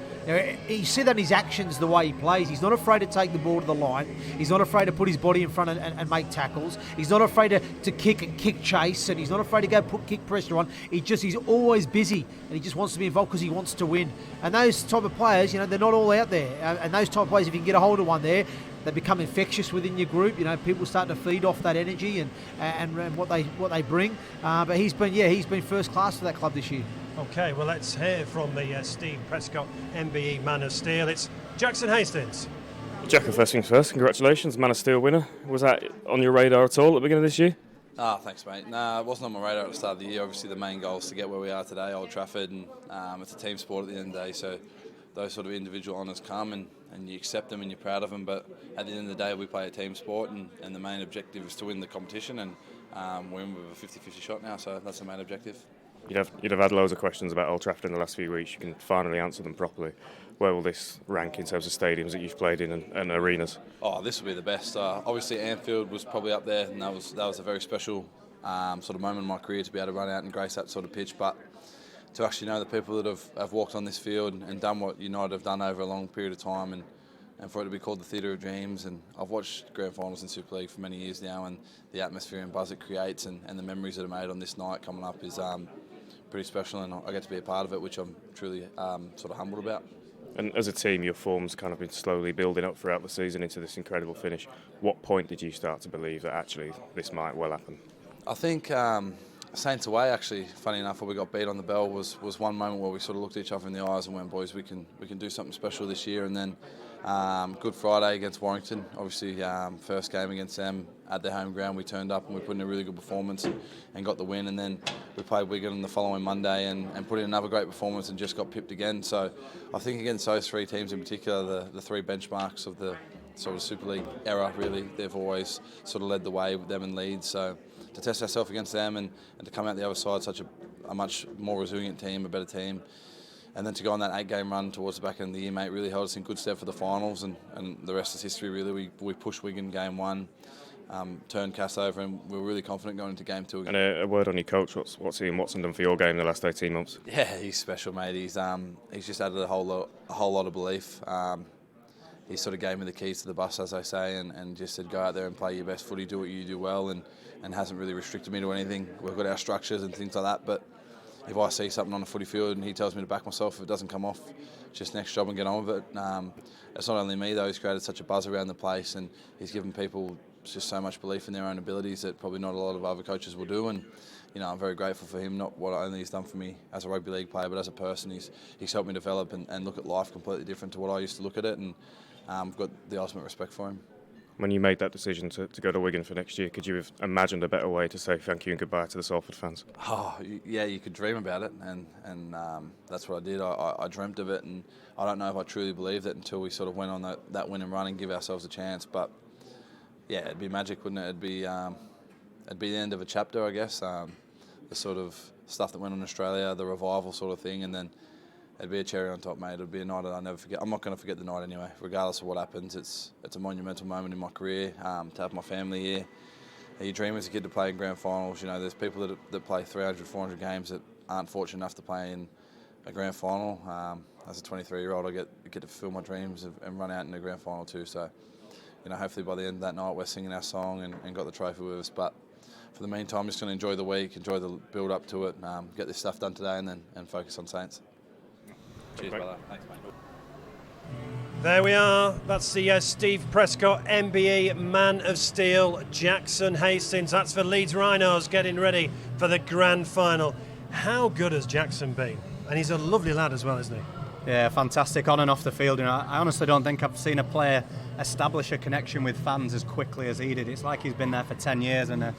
You see that in his actions, the way he plays. He's not afraid to take the ball to the line. He's not afraid to put his body in front and make tackles. He's not afraid to kick chase, and he's not afraid to go kick pressure on. He's always busy, and he just wants to be involved because he wants to win. And those type of players, they're not all out there. And those type of players, if you can get a hold of one there, they become infectious within your group. People start to feed off that energy and what they bring. But he's been first class for that club this year. Okay, well, let's hear from the Steve Prescott MBE Man of Steel. It's Jackson Hastings. Jack, first things first, congratulations, Man of Steel winner. Was that on your radar at all at the beginning of this year? Thanks, mate. Nah, it wasn't on my radar at the start of the year. Obviously, the main goal is to get where we are today, Old Trafford, and it's a team sport at the end of the day. So those sort of individual honours come and you accept them and you're proud of them. But at the end of the day, we play a team sport, and the main objective is to win the competition. And we're in with a 50-50 shot now, so that's the main objective. You'd have had loads of questions about Old Trafford in the last few weeks. You can finally answer them properly. Where will this rank in terms of stadiums that you've played in and arenas? Oh, this will be the best. Obviously, Anfield was probably up there, and that was a very special sort of moment in my career to be able to run out and grace that sort of pitch. But to actually know the people that have walked on this field and done what United have done over a long period of time, and for it to be called the Theatre of Dreams. And I've watched grand finals in Super League for many years now, and the atmosphere and buzz it creates and the memories that are made on this night coming up is pretty special, and I get to be a part of it, which I'm truly sort of humbled about. And as a team, your form's kind of been slowly building up throughout the season into this incredible finish. What point did you start to believe that actually this might well happen? I think Saints away, actually, funny enough, when we got beat on the bell was one moment where we sort of looked at each other in the eyes and went, boys, we can do something special this year. And then Good Friday against Warrington, obviously first game against them at their home ground, we turned up and we put in a really good performance and got the win. And then we played Wigan the following Monday and put in another great performance and just got pipped again. So I think against those three teams in particular, the three benchmarks of the sort of Super League era, really, they've always sort of led the way with them and Leeds. So to test ourselves against them and to come out the other side such a much more resilient team, a better team, and then to go on that 8-game run towards the back end of the year, mate, really held us in good stead for the finals, and the rest is history, really. We pushed Wigan game 1, turned Cass over, and we were really confident going into game 2 again. And a word on your coach, what's Ian Watson done for your game in the last 18 months? Yeah, he's special, mate. He's just added a whole lot of belief. He sort of gave me the keys to the bus, as I say, and just said, go out there and play your best footy, do what you do well, and hasn't really restricted me to anything. We've got our structures and things like that, but if I see something on the footy field and he tells me to back myself, if it doesn't come off, just next job and get on with it. It's not only me, though. He's created such a buzz around the place, and he's given people just so much belief in their own abilities that probably not a lot of other coaches will do. And I'm very grateful for him, not what only he's done for me as a rugby league player, but as a person. He's helped me develop and look at life completely different to what I used to look at it, and I've got the ultimate respect for him. When you made that decision to go to Wigan for next year, could you have imagined a better way to say thank you and goodbye to the Salford fans? Oh, yeah, you could dream about it, and that's what I did. I dreamt of it, and I don't know if I truly believed it until we sort of went on that win and run and give ourselves a chance. But yeah, it'd be magic, wouldn't it? It'd be the end of a chapter, I guess. The sort of stuff that went on in Australia, the revival sort of thing, and then it'd be a cherry on top, mate. It'd be a night that I'll never forget. I'm not going to forget the night anyway, regardless of what happens. It's a monumental moment in my career, to have my family here. You dream as a kid to play in grand finals. There's people that play 300, 400 games that aren't fortunate enough to play in a grand final. As a 23-year-old, I get to fulfill my dreams and run out in a grand final too. So, hopefully by the end of that night, we're singing our song and got the trophy with us. But for the meantime, I'm just going to enjoy the week, enjoy the build-up to it, get this stuff done today and focus on Saints. Cheers, brother. Thanks, mate. There we are. That's the Steve Prescott MBE Man of Steel, Jackson Hastings. That's for Leeds Rhinos getting ready for the grand final. How good has Jackson been? And he's a lovely lad as well, isn't he? Yeah, fantastic on and off the field. I honestly don't think I've seen a player establish a connection with fans as quickly as he did. It's like he's been there for 10 years and a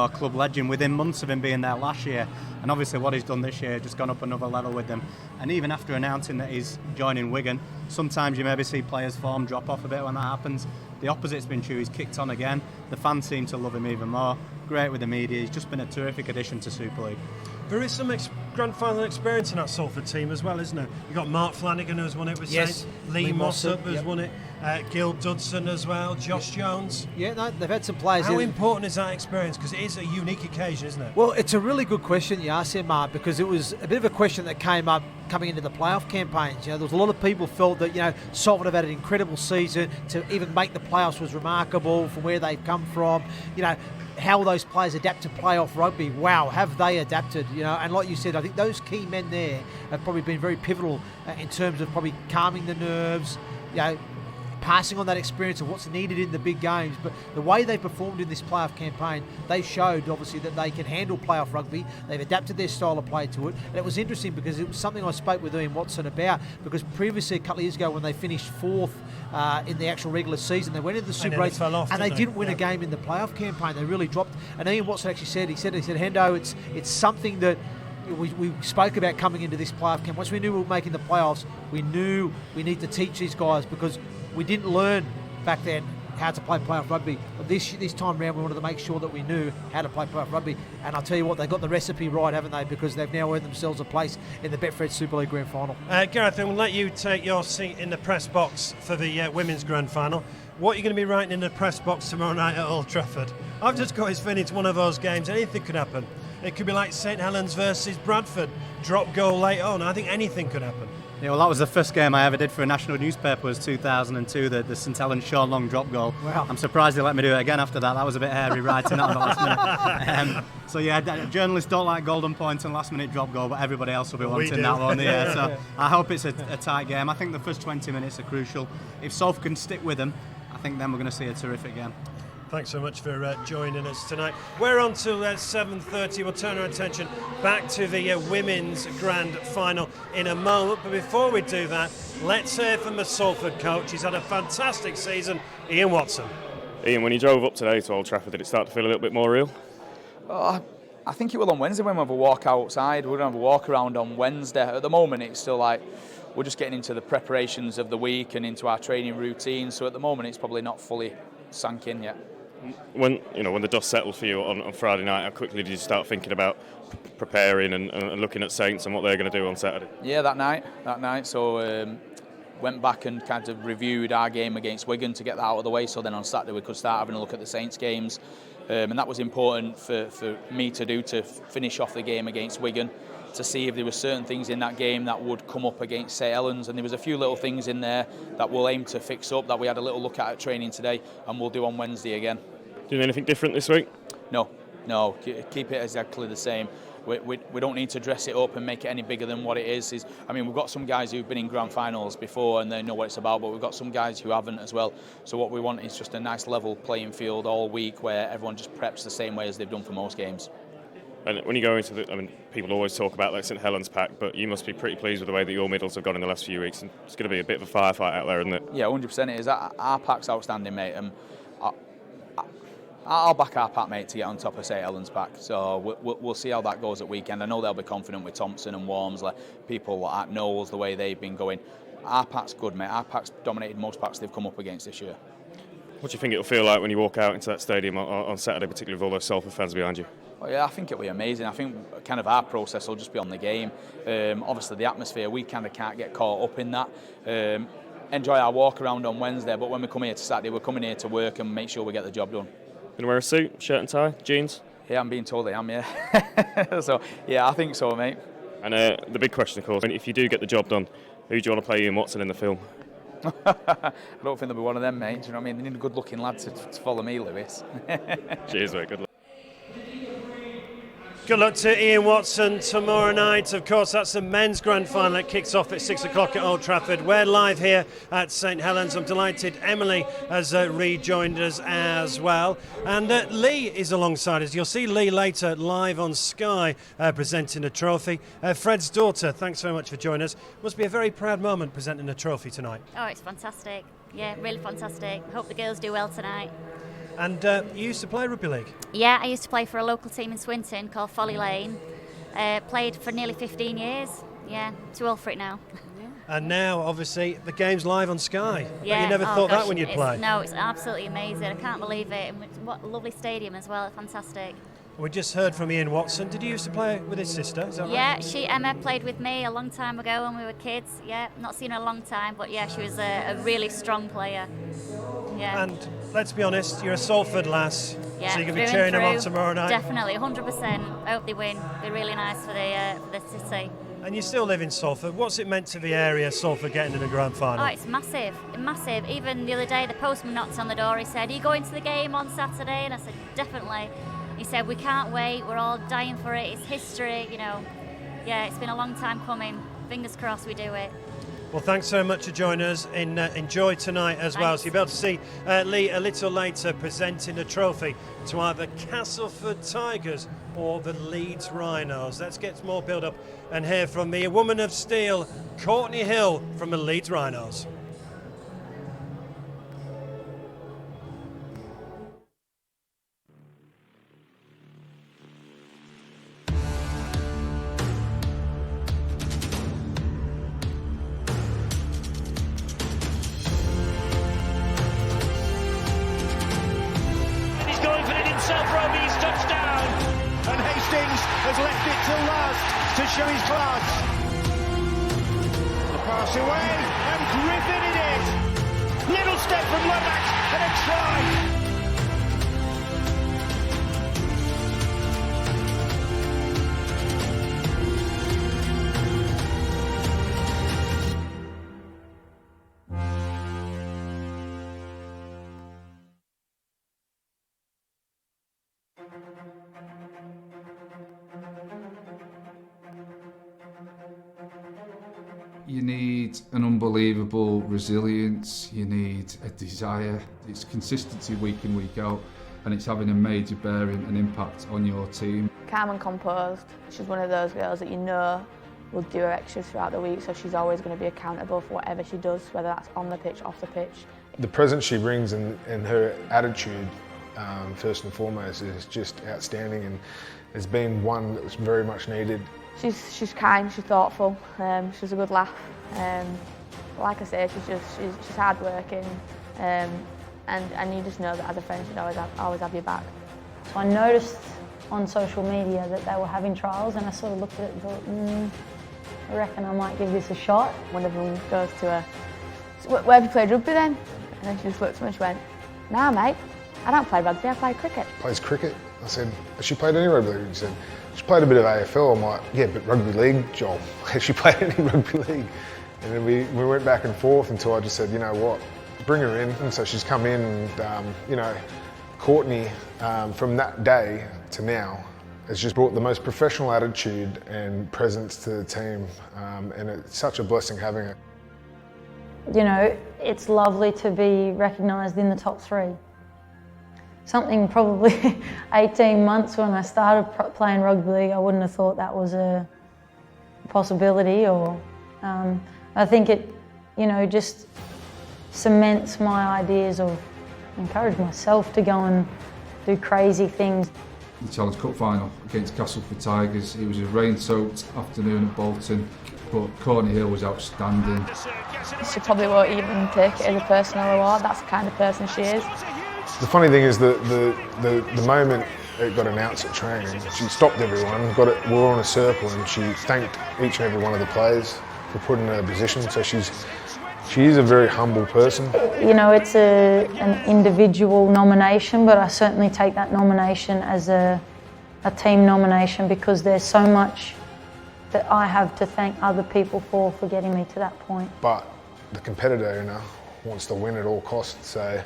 club legend within months of him being there last year. And obviously what he's done this year, just gone up another level with them. And even after announcing that he's joining Wigan, sometimes you maybe see players' form drop off a bit when that happens. The opposite's been true. He's kicked on again. The fans seem to love him even more. Great with the media. He's just been a terrific addition to Super League. There is some grand final experience in that Salford team as well, isn't there? You've got Mark Flanagan who's won it with Saints, Lee Mossop who's won it, Gil Dudson as well, Josh Jones. Yeah, no, they've had some players. How important is that experience? Because it is a unique occasion, isn't it? Well, it's a really good question you asked there, Mark, because it was a bit of a question that came up coming into the playoff campaigns. There was a lot of people felt that Salford have had an incredible season. To even make the playoffs was remarkable from where they've come from. How those players adapt to playoff rugby. Wow, have they adapted? And like you said, I think those key men there have probably been very pivotal in terms of probably calming the nerves, passing on that experience of what's needed in the big games. But the way they performed in this playoff campaign, they showed obviously that they can handle playoff rugby. They've adapted their style of play to it. And it was interesting because it was something I spoke with Ian Watson about, because previously a couple of years ago when they finished fourth in the actual regular season, they went into the Super 8 and they didn't win a game in the playoff campaign. They really dropped. And Ian Watson actually said, he said, Hendo, it's something that we spoke about coming into this playoff camp. Once we knew we were making the playoffs, we knew we need to teach these guys, because we didn't learn back then how to play playoff rugby. But this time round, we wanted to make sure that we knew how to play playoff rugby. And I'll tell you what, they've got the recipe right, haven't they? Because they've now earned themselves a place in the Betfred Super League Grand Final. Gareth, I'm going to let you take your seat in the press box for the women's Grand Final. What are you going to be writing in the press box tomorrow night at Old Trafford? I've just got his feeling it's one of those games. Anything could happen. it could be like St Helens versus Bradford, drop goal late on. I think anything could happen. Yeah, well, that was the first game I ever did for a national newspaper, was 2002, the St Helens Sean Long drop goal. Wow. I'm surprised they let me do it again after that. That was a bit hairy writing that on the last minute. So yeah, journalists don't like golden points and last minute drop goal, but everybody else will be wanting that one. Yeah, so I hope it's a tight game. I think the first 20 minutes are crucial. If Salford can stick with them, I think then we're going to see a terrific game. Thanks so much for joining us tonight. We're on till 7:30. We'll turn our attention back to the women's grand final in a moment. But before we do that, let's hear from the Salford coach. He's had a fantastic season, Ian Watson. Ian, when you drove up today to Old Trafford, did it start to feel a little bit more real? I think it will on Wednesday when we have a walk outside. We're going to have a walk around on Wednesday. At the moment, it's still like we're just getting into the preparations of the week and into our training routine. So at the moment, it's probably not fully sunk in yet. When the dust settled for you on Friday night, how quickly did you start thinking about preparing and looking at Saints and what they're going to do on Saturday? Yeah, that night. So went back and kind of reviewed our game against Wigan to get that out of the way. So then on Saturday we could start having a look at the Saints games, and that was important for me to do, to finish off the game against Wigan, to see if there were certain things in that game that would come up against St Helens, and there was a few little things in there that we'll aim to fix up, that we had a little look at training today, and we'll do on Wednesday again. Do anything different this week? No, keep it exactly the same. We don't need to dress it up and make it any bigger than what it is. I mean, we've got some guys who've been in grand finals before and they know what it's about, but we've got some guys who haven't as well. So what we want is just a nice level playing field all week where everyone just preps the same way as they've done for most games. And when you go into people always talk about like St Helens pack, but you must be pretty pleased with the way that your middles have gone in the last few weeks. And it's going to be a bit of a firefight out there, isn't it? Yeah, 100% it is. Our pack's outstanding, mate. I'll back our pack, mate, to get on top of St Helens pack. So we'll see how that goes at weekend. I know they'll be confident with Thompson and Wormsley, people at Knowles, the way they've been going. Our pack's good, mate. Our pack's dominated most packs they've come up against this year. What do you think it'll feel like when you walk out into that stadium on Saturday, particularly with all those Salford fans behind you? Well, yeah, I think it'll be amazing. I think kind of our process will just be on the game. Obviously, the atmosphere, we kind of can't get caught up in that. Enjoy our walk around on Wednesday, but when we come here to Saturday, we're coming here to work and make sure we get the job done. Going to wear a suit, shirt and tie, jeans? Yeah, I'm being told I am, yeah. So, yeah, I think so, mate. And the big question, of course, if you do get the job done, who do you want to play Ian Watson in the film? I don't think there'll be one of them, mate. Do you know what I mean? They need a good-looking lad to follow me, Lewis. Cheers, mate. Good luck. Good luck to Ian Watson tomorrow night. Of course, that's the men's grand final. It kicks off at 6 o'clock at Old Trafford. We're live here at St Helens. I'm delighted Emily has rejoined us as well. And Lee is alongside us. You'll see Lee later live on Sky presenting a trophy. Fred's daughter, thanks very much for joining us. Must be a very proud moment presenting a trophy tonight. Oh, it's fantastic. Yeah, really fantastic. Hope the girls do well tonight. And you used to play rugby league? Yeah, I used to play for a local team in Swinton called Folly Lane. Played for nearly 15 years. Yeah, too old for it now. And now, obviously, the game's live on Sky. Yeah. But you never thought that when you'd play? No, it's absolutely amazing. I can't believe it. And what a lovely stadium as well. Fantastic. We just heard from Ian Watson. Did you used to play with his sister? Is that right? Yeah, Emma played with me a long time ago when we were kids. Yeah, not seen her a long time, but yeah, she was a really strong player. Yeah. And let's be honest, you're a Salford lass, yeah, so you can be cheering them on tomorrow night. Definitely, 100%. I hope they win. It'll be really nice for the city. And you still live in Salford. What's it meant to the area, Salford getting in the grand final? Oh, it's massive, massive. Even the other day, the postman knocked on the door. He said, "Are you going to the game on Saturday?" And I said, "Definitely." He said, "We can't wait. We're all dying for it. It's history, you know." Yeah, it's been a long time coming. Fingers crossed we do it. Well, thanks so much for joining us. Enjoy tonight as well. So you'll be able to see Lee a little later presenting a trophy to either Castleford Tigers or the Leeds Rhinos. Let's get more build-up and hear from the woman of steel, Courtney Hill from the Leeds Rhinos. Has left it till last to show his class. The pass away, and Griffin in it. Little step from Lomax and a try. You need an unbelievable resilience, you need a desire, it's consistency week in, week out, and it's having a major bearing and impact on your team. Calm and composed. She's one of those girls that you know will do her extras throughout the week, so she's always going to be accountable for whatever she does, whether that's on the pitch, off the pitch. The presence she brings and her attitude, first and foremost, is just outstanding, and has been one that was very much needed. She's kind, she's thoughtful, she's a good laugh. Like I say, she's hard-working, and you just know that as a friend she'd always have your back. So I noticed on social media that they were having trials, and I sort of looked at it and thought, I reckon I might give this a shot. One of them goes to her, "Where have you played rugby then?" And then she just looked at me and she went, "Nah mate, I don't play rugby, I play cricket." Plays cricket. I said, "Has she played any rugby league?" He said, "She played a bit of AFL." I'm like, "Yeah, but rugby league, Joel. Has she played any rugby league?" And then we went back and forth until I just said, "You know what, bring her in." And so she's come in, and you know, Courtney, from that day to now, has just brought the most professional attitude and presence to the team, and it's such a blessing having her. You know, it's lovely to be recognised in the top 3. Something probably 18 months when I started playing rugby league, I wouldn't have thought that was a possibility, or I think it, you know, just cements my ideas of encourage myself to go and do crazy things. The Challenge Cup final against Castleford Tigers, it was a rain-soaked afternoon at Bolton, but Courtney Hill was outstanding. She probably won't even take it as a personal award, that's the kind of person she is. The funny thing is that the moment it got announced at training, she stopped everyone, we were on a circle, and she thanked each and every one of the players for putting her in a position. So she is a very humble person. You know, it's an individual nomination, but I certainly take that nomination as a team nomination, because there's so much that I have to thank other people for getting me to that point. But the competitor, you know, wants to win at all costs, so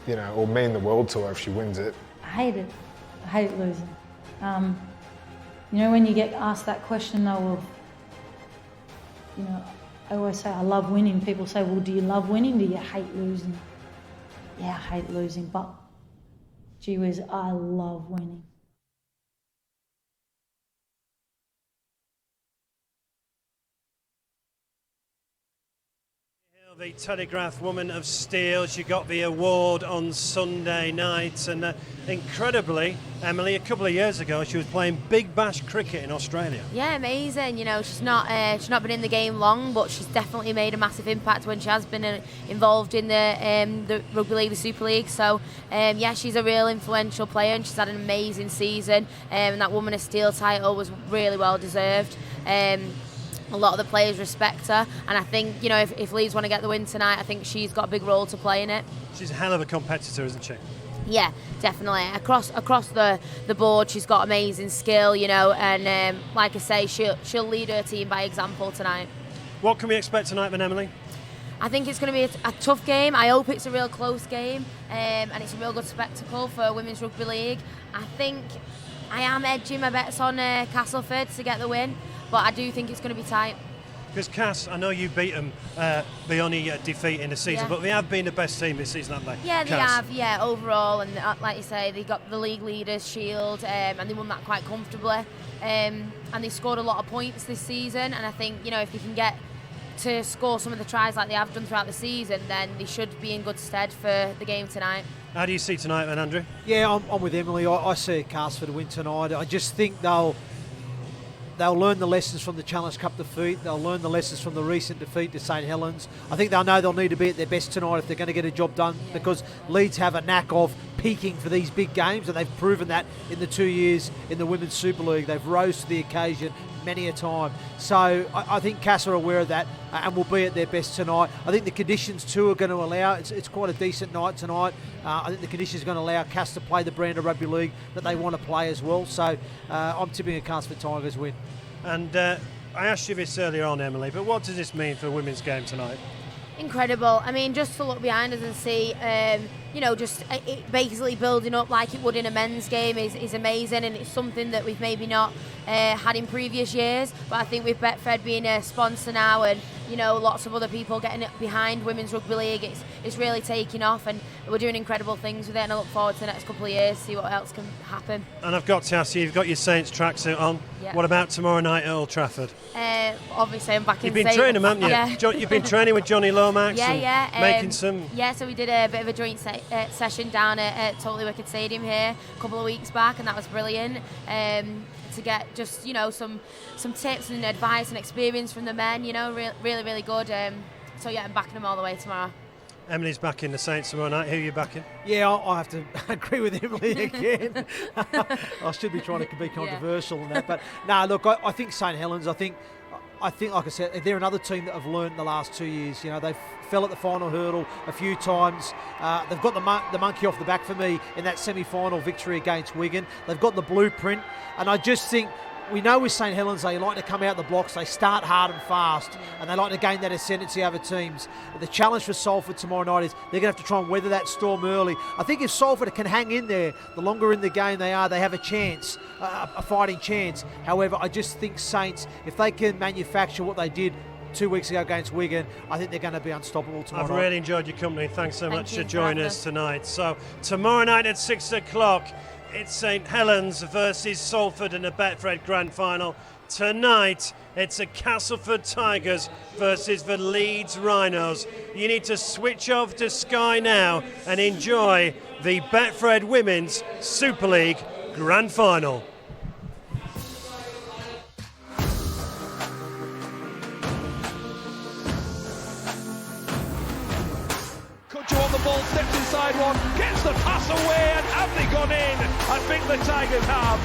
you know, it'll mean the world to her if she wins it. I hate it. I hate losing. You know, when you get asked that question though of, you know, I always say I love winning. People say, well, do you love winning? Do you hate losing? Yeah, I hate losing, but gee whiz, I love winning. The Telegraph Woman of Steel, she got the award on Sunday night, and incredibly, Emily, a couple of years ago she was playing Big Bash cricket in Australia. Yeah, amazing. You know, she's not been in the game long, but she's definitely made a massive impact when she has been involved in the Rugby League, the Super League. So yeah, she's a real influential player, and she's had an amazing season. And that Woman of Steel title was really well deserved. A lot of the players respect her, and I think, you know, if Leeds want to get the win tonight, I think she's got a big role to play in it. She's a hell of a competitor, isn't she? Yeah, definitely. Across the board, she's got amazing skill, you know, and like I say, she'll lead her team by example tonight. What can we expect tonight then, Emily? I think it's going to be a tough game. I hope it's a real close game, and it's a real good spectacle for Women's Rugby League. I think I am edging my bets on Castleford to get the win, but I do think it's going to be tight. Because Cass, I know you beat them the only defeat in the season, but they have been the best team this season, haven't they? Yeah, they have, yeah, overall. And like you say, they got the League Leaders Shield, and they won that quite comfortably. And they scored a lot of points this season, and I think, you know, if they can get to score some of the tries like they have done throughout the season, then they should be in good stead for the game tonight. How do you see tonight then, Andrew? Yeah, I'm with Emily. I see Castleford to win tonight. I just think they'll learn the lessons from the Challenge Cup defeat. They'll learn the lessons from the recent defeat to St Helens. I think they'll know they'll need to be at their best tonight if they're going to get a job done, because Leeds have a knack of peaking for these big games, and they've proven that in the 2 years in the Women's Super League. They've rose to the occasion many a time. So I think Cass are aware of that and will be at their best tonight. I think the conditions too are going to allow, it's quite a decent night tonight. I think the conditions are going to allow Cass to play the brand of rugby league that they want to play as well. So I'm tipping a Castleford Tigers win. And I asked you this earlier on, Emily, but what does this mean for the women's game tonight? Incredible. I mean, just to look behind us and see, just it basically building up like it would in a men's game is amazing, and it's something that we've maybe not had in previous years. But I think with Betfred being a sponsor now, and lots of other people getting behind Women's Rugby League, it's really taking off, and we're doing incredible things with it, and I look forward to the next couple of years to see what else can happen. And I've got to ask you, you've got your Saints tracksuit on. Yeah. What about tomorrow night at Old Trafford? Obviously, I'm back in. You've been training, haven't you? Yeah. You've been training with Johnny Lomax. Yeah. Making some. Yeah, so we did a bit of a joint session down at Totally Wicked Stadium here a couple of weeks back, and that was brilliant. To get just some tips and advice and experience from the men, really, really good. So yeah, I'm backing them all the way tomorrow. Emily's back in the Saints tomorrow night. Who are you backing? Yeah, I have to agree with Emily again. I should be trying to be controversial on that, but look, I think St Helens. I think, like I said, they're another team that have learned in the last 2 years. They fell at the final hurdle a few times. They've got the monkey off the back for me in that semi-final victory against Wigan. They've got the blueprint, and I just think we know with St Helens they like to come out the blocks, they start hard and fast, and they like to gain that ascendancy over teams. The challenge for Salford tomorrow night is they're going to have to try and weather that storm early. I think if Salford can hang in there, the longer in the game they are, they have a chance, a fighting chance. However, I just think Saints, if they can manufacture what they did 2 weeks ago against Wigan, I think they're going to be unstoppable tomorrow night. I've really enjoyed your company. Thanks so much for joining us tonight. So tomorrow night at 6 o'clock, it's St Helens versus Salford in the Betfred Grand Final. Tonight, it's a Castleford Tigers versus the Leeds Rhinos. You need to switch off to Sky now and enjoy the Betfred Women's Super League Grand Final. On the ball, steps inside one, gets the pass away, and have they gone in? I think the Tigers have.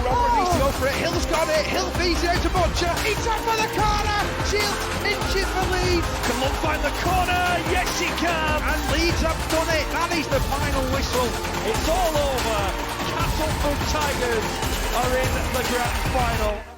Robert needs to go for it. Hill's got it. Hill feeds it out to Butcher. He's up for the corner. Shields inches for Leeds. Can Lund find the corner? Yes, she can. And Leeds have done it. That is the final whistle. It's all over. Castleford Tigers are in the grand final.